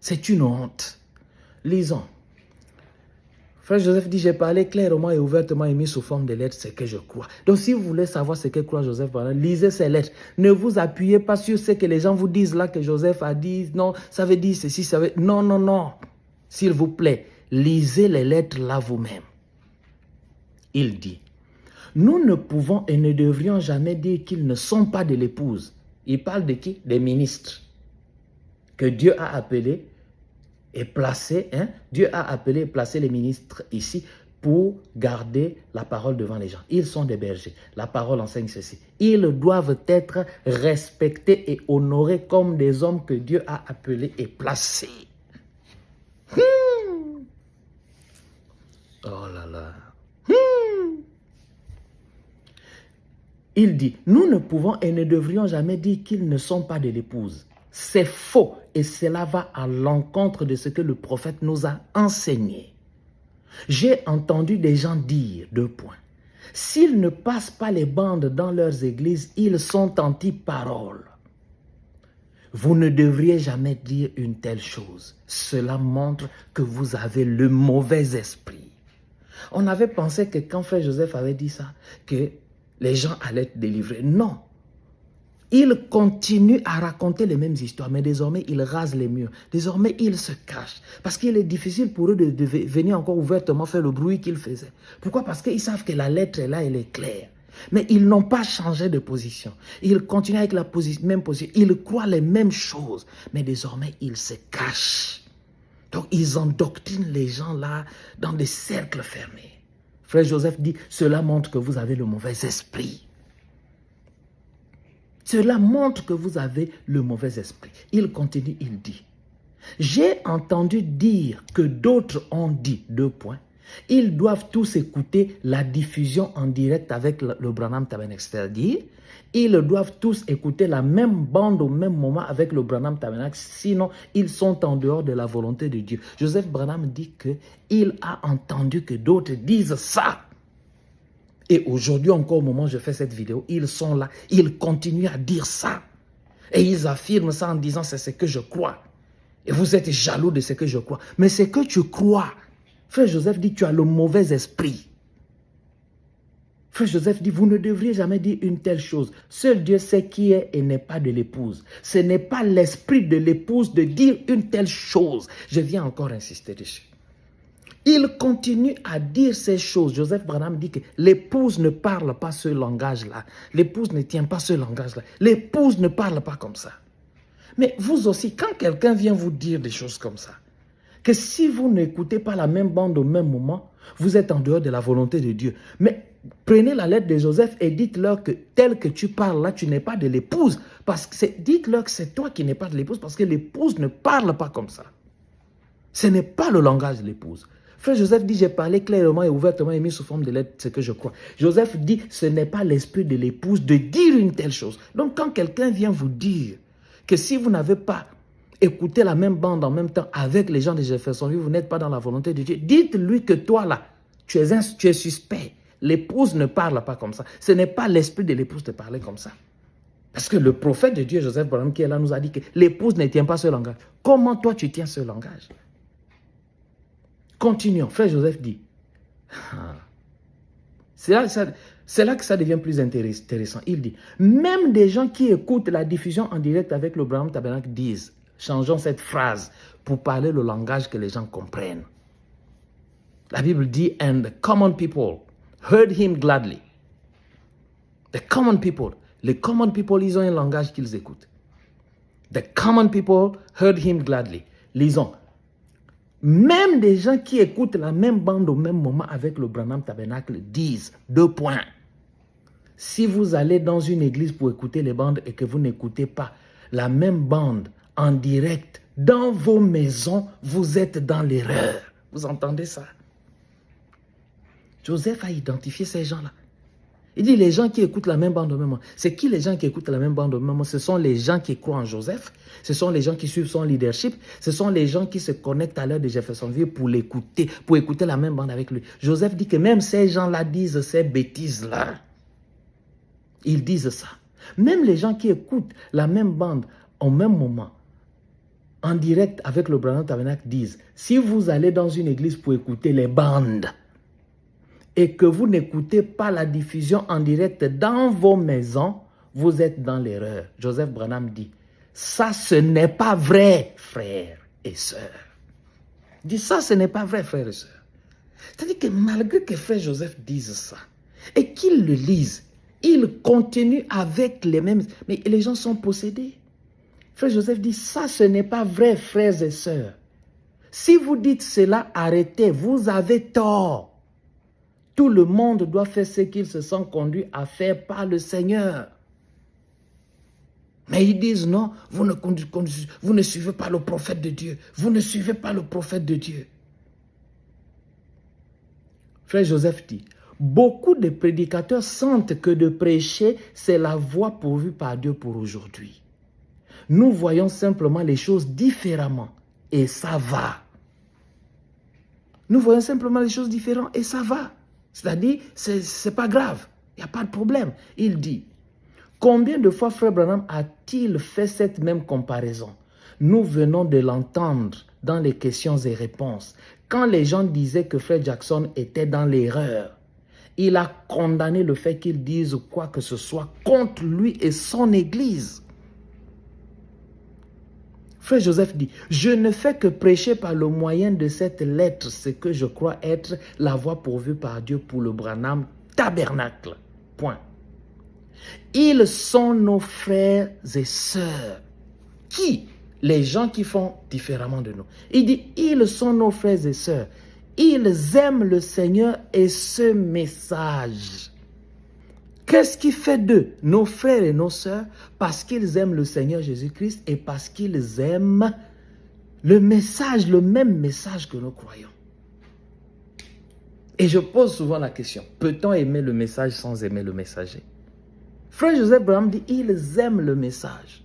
C'est une honte. Lisons. Frère Joseph dit, j'ai parlé clairement et ouvertement et mis sous forme de lettres ce que je crois. Donc si vous voulez savoir ce que croit Joseph, lisez ces lettres. Ne vous appuyez pas sur ce que les gens vous disent là que Joseph a dit. Non, ça veut dire ceci, ça veut... Non, non, non. S'il vous plaît, lisez les lettres là vous-même. Il dit, nous ne pouvons et ne devrions jamais dire qu'ils ne sont pas de l'épouse. Il parle de qui? Des ministres que Dieu a appelés et placés. Dieu a appelé et placé les ministres ici pour garder la parole devant les gens. Ils sont des bergers. La parole enseigne ceci. Ils doivent être respectés et honorés comme des hommes que Dieu a appelés et placés. Oh là là. Il dit, nous ne pouvons et ne devrions jamais dire qu'ils ne sont pas de l'épouse. C'est faux et cela va à l'encontre de ce que le prophète nous a enseigné. J'ai entendu des gens dire, 2 points, s'ils ne passent pas les bandes dans leurs églises, ils sont anti-parole. Vous ne devriez jamais dire une telle chose. Cela montre que vous avez le mauvais esprit. On avait pensé que quand Frère Joseph avait dit ça, que les gens allaient être délivrés. Non. Ils continuent à raconter les mêmes histoires, mais désormais, ils rasent les murs. Désormais, ils se cachent. Parce qu'il est difficile pour eux de venir encore ouvertement faire le bruit qu'ils faisaient. Pourquoi? Parce qu'ils savent que la lettre est là, elle est claire. Mais ils n'ont pas changé de position. Ils continuent avec la même position. Ils croient les mêmes choses. Mais désormais, ils se cachent. Donc, ils endoctrinent les gens là dans des cercles fermés. Frère Joseph dit, cela montre que vous avez le mauvais esprit. Cela montre que vous avez le mauvais esprit. Il continue, il dit, j'ai entendu dire que d'autres ont dit, 2 points, ils doivent tous écouter la diffusion en direct avec le Branham Tabernacle. C'est-à-dire, ils doivent tous écouter la même bande au même moment avec le Branham Tabernacle, sinon ils sont en dehors de la volonté de Dieu. Joseph Branham dit qu'il a entendu que d'autres disent ça. Et aujourd'hui encore, au moment où je fais cette vidéo, ils sont là, ils continuent à dire ça. Et ils affirment ça en disant, c'est ce que je crois. Et vous êtes jaloux de ce que je crois. Mais ce que tu crois, Frère Joseph dit, tu as le mauvais esprit. Frère Joseph dit, vous ne devriez jamais dire une telle chose. Seul Dieu sait qui est et n'est pas de l'épouse. Ce n'est pas l'esprit de l'épouse de dire une telle chose. Je viens encore insister dessus. Il continue à dire ces choses. Joseph Branham dit que l'épouse ne parle pas ce langage-là. L'épouse ne tient pas ce langage-là. L'épouse ne parle pas comme ça. Mais vous aussi, quand quelqu'un vient vous dire des choses comme ça, que si vous n'écoutez pas la même bande au même moment, vous êtes en dehors de la volonté de Dieu. Mais prenez la lettre de Joseph et dites-leur que tel que tu parles là, tu n'es pas de l'épouse. Dites-leur que c'est toi qui n'es pas de l'épouse parce que l'épouse ne parle pas comme ça. Ce n'est pas le langage de l'épouse. Frère Joseph dit, j'ai parlé clairement et ouvertement et mis sous forme de lettre ce que je crois. Joseph dit, ce n'est pas l'esprit de l'épouse de dire une telle chose. Donc quand quelqu'un vient vous dire que si vous n'avez pas écouté la même bande en même temps avec les gens de Jeffersonville, vous n'êtes pas dans la volonté de Dieu, dites-lui que toi là, tu es suspect. L'épouse ne parle pas comme ça. Ce n'est pas l'esprit de l'épouse de parler comme ça. Parce que le prophète de Dieu, Joseph Branham, qui est là, nous a dit que l'épouse ne tient pas ce langage. Comment toi tu tiens ce langage? Continuons. Frère Joseph dit, c'est là que ça devient plus intéressant. Il dit, même des gens qui écoutent la diffusion en direct avec le Branham Tabernacle disent, changeons cette phrase pour parler le langage que les gens comprennent. La Bible dit, and the common people heard him gladly. The common people. Les common people, ils ont un langage qu'ils écoutent. The common people heard him gladly. Lisons. Même des gens qui écoutent la même bande au même moment avec le Branham Tabernacle disent, 2 points. Si vous allez dans une église pour écouter les bandes et que vous n'écoutez pas la même bande en direct dans vos maisons, vous êtes dans l'erreur. Vous entendez ça? Joseph a identifié ces gens-là. Il dit les gens qui écoutent la même bande au même moment. C'est qui les gens qui écoutent la même bande au même moment? Ce sont les gens qui croient en Joseph. Ce sont les gens qui suivent son leadership. Ce sont les gens qui se connectent à l'heure de Jeffersonville pour l'écouter, pour écouter la même bande avec lui. Joseph dit que même ces gens-là disent ces bêtises-là. Ils disent ça. Même les gens qui écoutent la même bande au même moment, en direct avec le Branham Tabernacle, disent, si vous allez dans une église pour écouter les bandes, et que vous n'écoutez pas la diffusion en direct dans vos maisons, vous êtes dans l'erreur. Joseph Branham dit, ça ce n'est pas vrai, frères et sœurs. Il dit, ça ce n'est pas vrai, frères et sœurs. C'est-à-dire que malgré que frère Joseph dise ça, et qu'il le lise, il continue avec les mêmes... Mais les gens sont possédés. Frère Joseph dit, ça ce n'est pas vrai, frères et sœurs. Si vous dites cela, arrêtez, vous avez tort. Tout le monde doit faire ce qu'il se sent conduit à faire par le Seigneur. Mais ils disent non, vous ne suivez pas le prophète de Dieu. Vous ne suivez pas le prophète de Dieu. Frère Joseph dit, Beaucoup de prédicateurs sentent que de prêcher, c'est la voie pourvue par Dieu pour aujourd'hui. Nous voyons simplement les choses différemment et ça va. Nous voyons simplement les choses différentes et ça va. C'est-à-dire, c'est pas grave, il n'y a pas de problème. Il dit, combien de fois Frère Branham a-t-il fait cette même comparaison? Nous venons de l'entendre dans les questions et réponses. Quand les gens disaient que Frère Jackson était dans l'erreur, il a condamné le fait qu'ils disent quoi que ce soit contre lui et son église. Frère Joseph dit, je ne fais que prêcher par le moyen de cette lettre ce que je crois être la voie pourvue par Dieu pour le Branham Tabernacle. Point. Ils sont nos frères et sœurs. Qui? Les gens qui font différemment de nous. Il dit, ils sont nos frères et sœurs. Ils aiment le Seigneur et ce message. Qu'est-ce qui fait d'eux nos frères et nos sœurs? Parce qu'ils aiment le Seigneur Jésus-Christ et parce qu'ils aiment le message, le même message que nous croyons. Et je pose souvent la question, peut-on aimer le message sans aimer le messager? Frère Joseph Branham dit, ils aiment le message.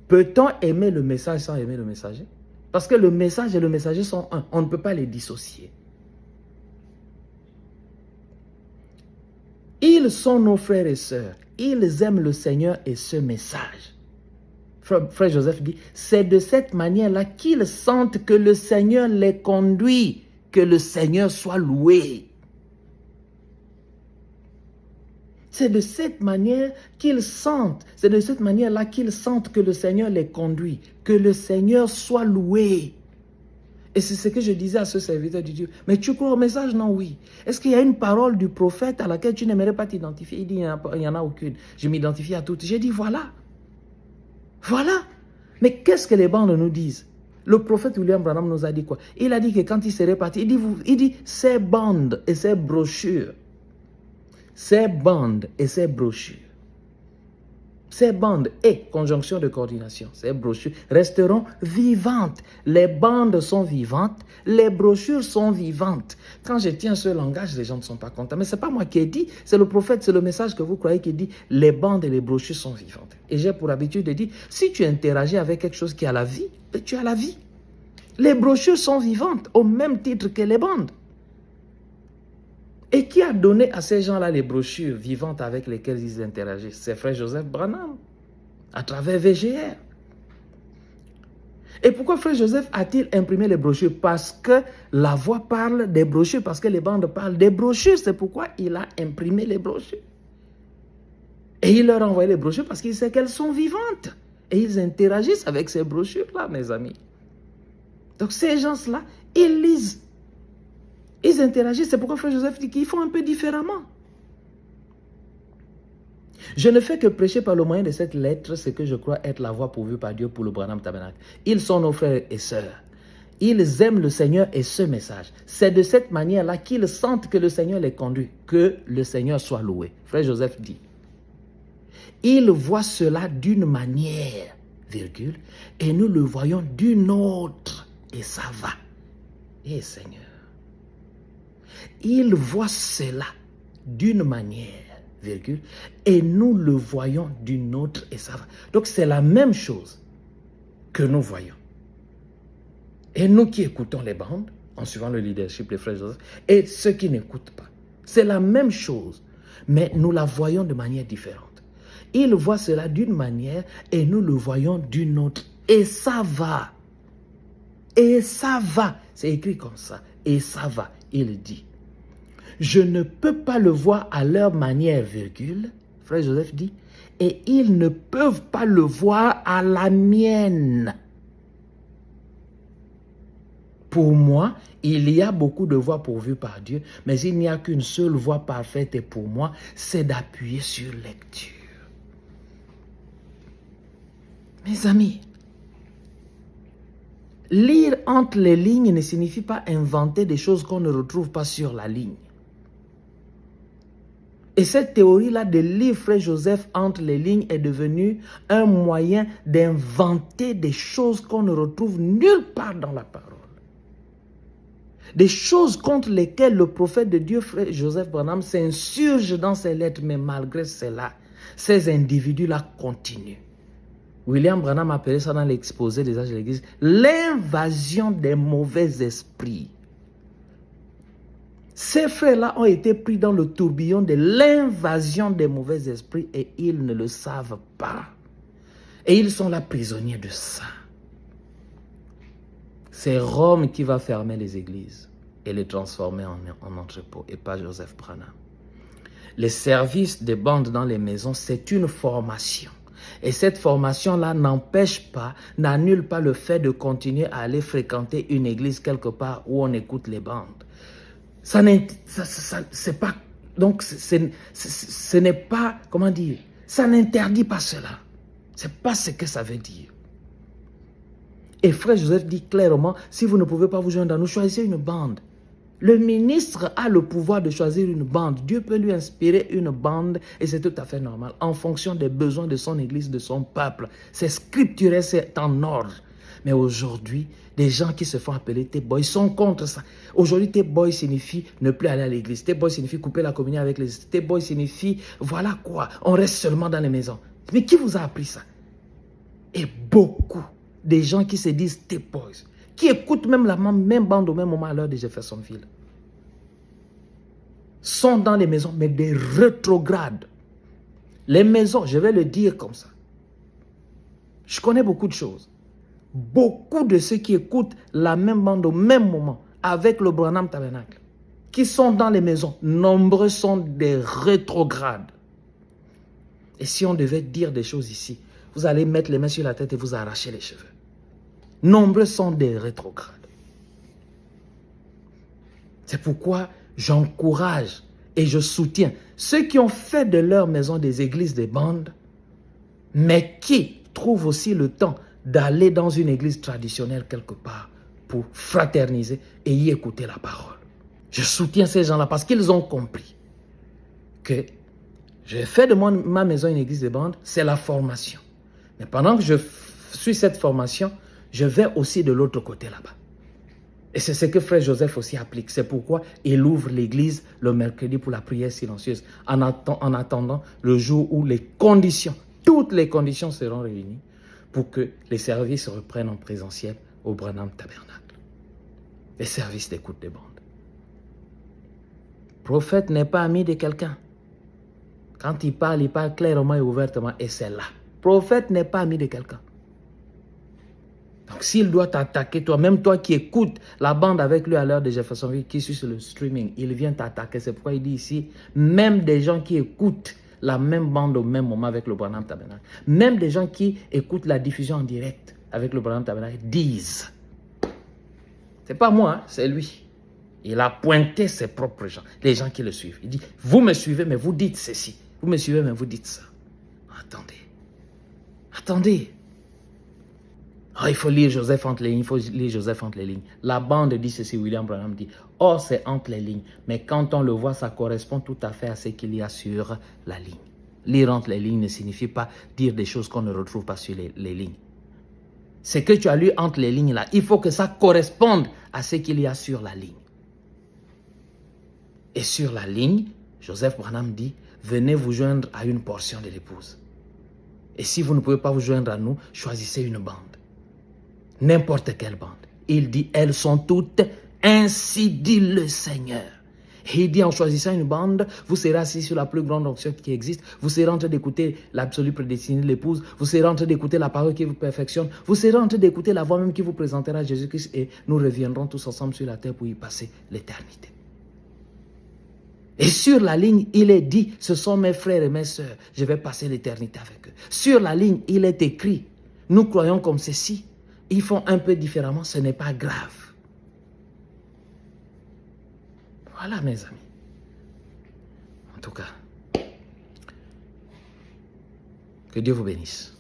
Peut-on aimer le message sans aimer le messager? Parce que le message et le messager sont un. On ne peut pas les dissocier. Ils sont nos frères et sœurs. Ils aiment le Seigneur et ce message. Frère Joseph dit, c'est de cette manière-là qu'ils sentent que le Seigneur les conduit, que le Seigneur soit loué. C'est de cette manière qu'ils sentent, c'est de cette manière-là qu'ils sentent que le Seigneur les conduit, que le Seigneur soit loué. Et c'est ce que je disais à ce serviteur de Dieu. Mais tu crois au message? Non, oui. Est-ce qu'il y a une parole du prophète à laquelle tu n'aimerais pas t'identifier? Il dit, il n'y en a aucune. Je m'identifie à toutes. J'ai dit, voilà. Voilà. Mais qu'est-ce que les bandes nous disent? Le prophète William Branham nous a dit quoi? Il a dit que quand il serait parti, il dit ces bandes et ces brochures, ces bandes et ces brochures, ces bandes et conjonction de coordination, ces brochures resteront vivantes. Les bandes sont vivantes, les brochures sont vivantes. Quand je tiens ce langage, les gens ne sont pas contents. Mais ce n'est pas moi qui ai dit, c'est le prophète, c'est le message que vous croyez qui dit les bandes et les brochures sont vivantes. Et j'ai pour habitude de dire, si tu interagis avec quelque chose qui a la vie, tu as la vie. Les brochures sont vivantes au même titre que les bandes. Et qui a donné à ces gens-là les brochures vivantes avec lesquelles ils interagissent? C'est Frère Joseph Branham, à travers VGR. Et pourquoi Frère Joseph a-t-il imprimé les brochures? Parce que la voix parle des brochures, parce que les bandes parlent des brochures. C'est pourquoi il a imprimé les brochures. Et il leur a envoyé les brochures parce qu'il sait qu'elles sont vivantes. Et ils interagissent avec ces brochures-là, mes amis. Donc ces gens-là, ils lisent. Ils interagissent. C'est pourquoi Frère Joseph dit qu'ils font un peu différemment. Je ne fais que prêcher par le moyen de cette lettre ce que je crois être la voie pourvue par Dieu pour le Branham Tabernacle. Ils sont nos frères et sœurs. Ils aiment le Seigneur et ce message. C'est de cette manière-là qu'ils sentent que le Seigneur les conduit, que le Seigneur soit loué. Frère Joseph dit, ils voient cela d'une manière, virgule, et nous le voyons d'une autre, et ça va. Et Seigneur, ils voient cela d'une manière, virgule, et nous le voyons d'une autre, et ça va. Donc c'est la même chose que nous voyons. Et nous qui écoutons les bandes, en suivant le leadership des frères Joseph, et ceux qui n'écoutent pas, c'est la même chose, mais nous la voyons de manière différente. Ils voient cela d'une manière, et nous le voyons d'une autre, et ça va. Et ça va. C'est écrit comme ça. Et ça va. Il dit, je ne peux pas le voir à leur manière, virgule. Frère Joseph dit, et ils ne peuvent pas le voir à la mienne. Pour moi, il y a beaucoup de voies pourvues par Dieu, mais il n'y a qu'une seule voie parfaite et pour moi, c'est d'appuyer sur lecture. Mes amis, lire entre les lignes ne signifie pas inventer des choses qu'on ne retrouve pas sur la ligne. Et cette théorie-là de lire Frère Joseph entre les lignes est devenue un moyen d'inventer des choses qu'on ne retrouve nulle part dans la parole. Des choses contre lesquelles le prophète de Dieu, frère Joseph Branham, s'insurge dans ses lettres, mais malgré cela, ces individus-là continuent. William Branham appelait ça dans l'exposé des âges de l'Église l'invasion des mauvais esprits. Ces frères-là ont été pris dans le tourbillon de l'invasion des mauvais esprits et ils ne le savent pas. Et ils sont là prisonniers de ça. C'est Rome qui va fermer les églises et les transformer en entrepôts et pas Joseph Branham. Les services des bandes dans les maisons, c'est une formation. Et cette formation-là n'empêche pas, n'annule pas le fait de continuer à aller fréquenter une église quelque part où on écoute les bandes. C'est pas, donc ce n'est pas, comment dire, ça n'interdit pas cela. C'est pas ce que ça veut dire. Et frère Joseph dit clairement, si vous ne pouvez pas vous joindre à nous, choisissez une bande. Le ministre a le pouvoir de choisir une bande. Dieu peut lui inspirer une bande et c'est tout à fait normal en fonction des besoins de son église, de son peuple. C'est scripturel, c'est en ordre. Mais aujourd'hui, des gens qui se font appeler T-boys sont contre ça. Aujourd'hui, T-boy signifie ne plus aller à l'église. T-boy signifie couper la communion avec les... T-boy signifie, voilà quoi, on reste seulement dans les maisons. Mais qui vous a appris ça? Et beaucoup des gens qui se disent T-boys, qui écoutent même la même bande au même moment à l'heure de Jeffersonville, sont dans les maisons, mais des rétrogrades. Les maisons, je vais le dire comme ça. Je connais beaucoup de choses. Beaucoup de ceux qui écoutent la même bande au même moment, avec le Branham Tabernacle, qui sont dans les maisons, nombreux sont des rétrogrades. Et si on devait dire des choses ici, vous allez mettre les mains sur la tête et vous arracher les cheveux. Nombreux sont des rétrogrades. C'est pourquoi j'encourage et je soutiens ceux qui ont fait de leur maison des églises, des bandes, mais qui trouvent aussi le temps d'aller dans une église traditionnelle quelque part pour fraterniser et y écouter la parole. Je soutiens ces gens-là parce qu'ils ont compris que j'ai fait de ma maison une église de bandes, c'est la formation. Mais pendant que je suis cette formation, je vais aussi de l'autre côté là-bas. Et c'est ce que frère Joseph aussi applique. C'est pourquoi il ouvre l'église le mercredi pour la prière silencieuse, en attendant le jour où les conditions, toutes les conditions seront réunies pour que les services reprennent en présentiel au Branham Tabernacle. Les services d'écoute des bandes. Le prophète n'est pas ami de quelqu'un. Quand il parle clairement et ouvertement, et c'est là. Le prophète n'est pas ami de quelqu'un. Donc s'il doit t'attaquer, toi, même toi qui écoutes la bande avec lui à l'heure de Jeffersonville, qui suit sur le streaming, il vient t'attaquer. C'est pourquoi il dit ici, même des gens qui écoutent la même bande au même moment avec le Branham Tabernacle, même des gens qui écoutent la diffusion en direct avec le Branham Tabernacle, disent, c'est pas moi, hein, c'est lui. Il a pointé ses propres gens, les gens qui le suivent. Il dit, vous me suivez, mais vous dites ceci. Vous me suivez, mais vous dites ça. Attendez. Attendez. Oh, il faut lire Joseph entre les lignes, il faut lire Joseph entre les lignes. La bande dit ceci, William Branham dit, oh, c'est entre les lignes. Mais quand on le voit, ça correspond tout à fait à ce qu'il y a sur la ligne. Lire entre les lignes ne signifie pas dire des choses qu'on ne retrouve pas sur les lignes. Ce que tu as lu entre les lignes là, il faut que ça corresponde à ce qu'il y a sur la ligne. Et sur la ligne, Joseph Branham dit, venez vous joindre à une portion de l'épouse. Et si vous ne pouvez pas vous joindre à nous, choisissez une bande. N'importe quelle bande. Il dit, elles sont toutes, ainsi dit le Seigneur. Et il dit, en choisissant une bande, vous serez assis sur la plus grande onction qui existe. Vous serez en train d'écouter l'absolu prédestiné de l'épouse. Vous serez en train d'écouter la parole qui vous perfectionne. Vous serez en train d'écouter la voix même qui vous présentera Jésus-Christ. Et nous reviendrons tous ensemble sur la terre pour y passer l'éternité. Et sur la ligne, il est dit, ce sont mes frères et mes sœurs, je vais passer l'éternité avec eux. Sur la ligne, il est écrit, nous croyons comme ceci, ils font un peu différemment, ce n'est pas grave. Voilà mes amis. En tout cas, que Dieu vous bénisse.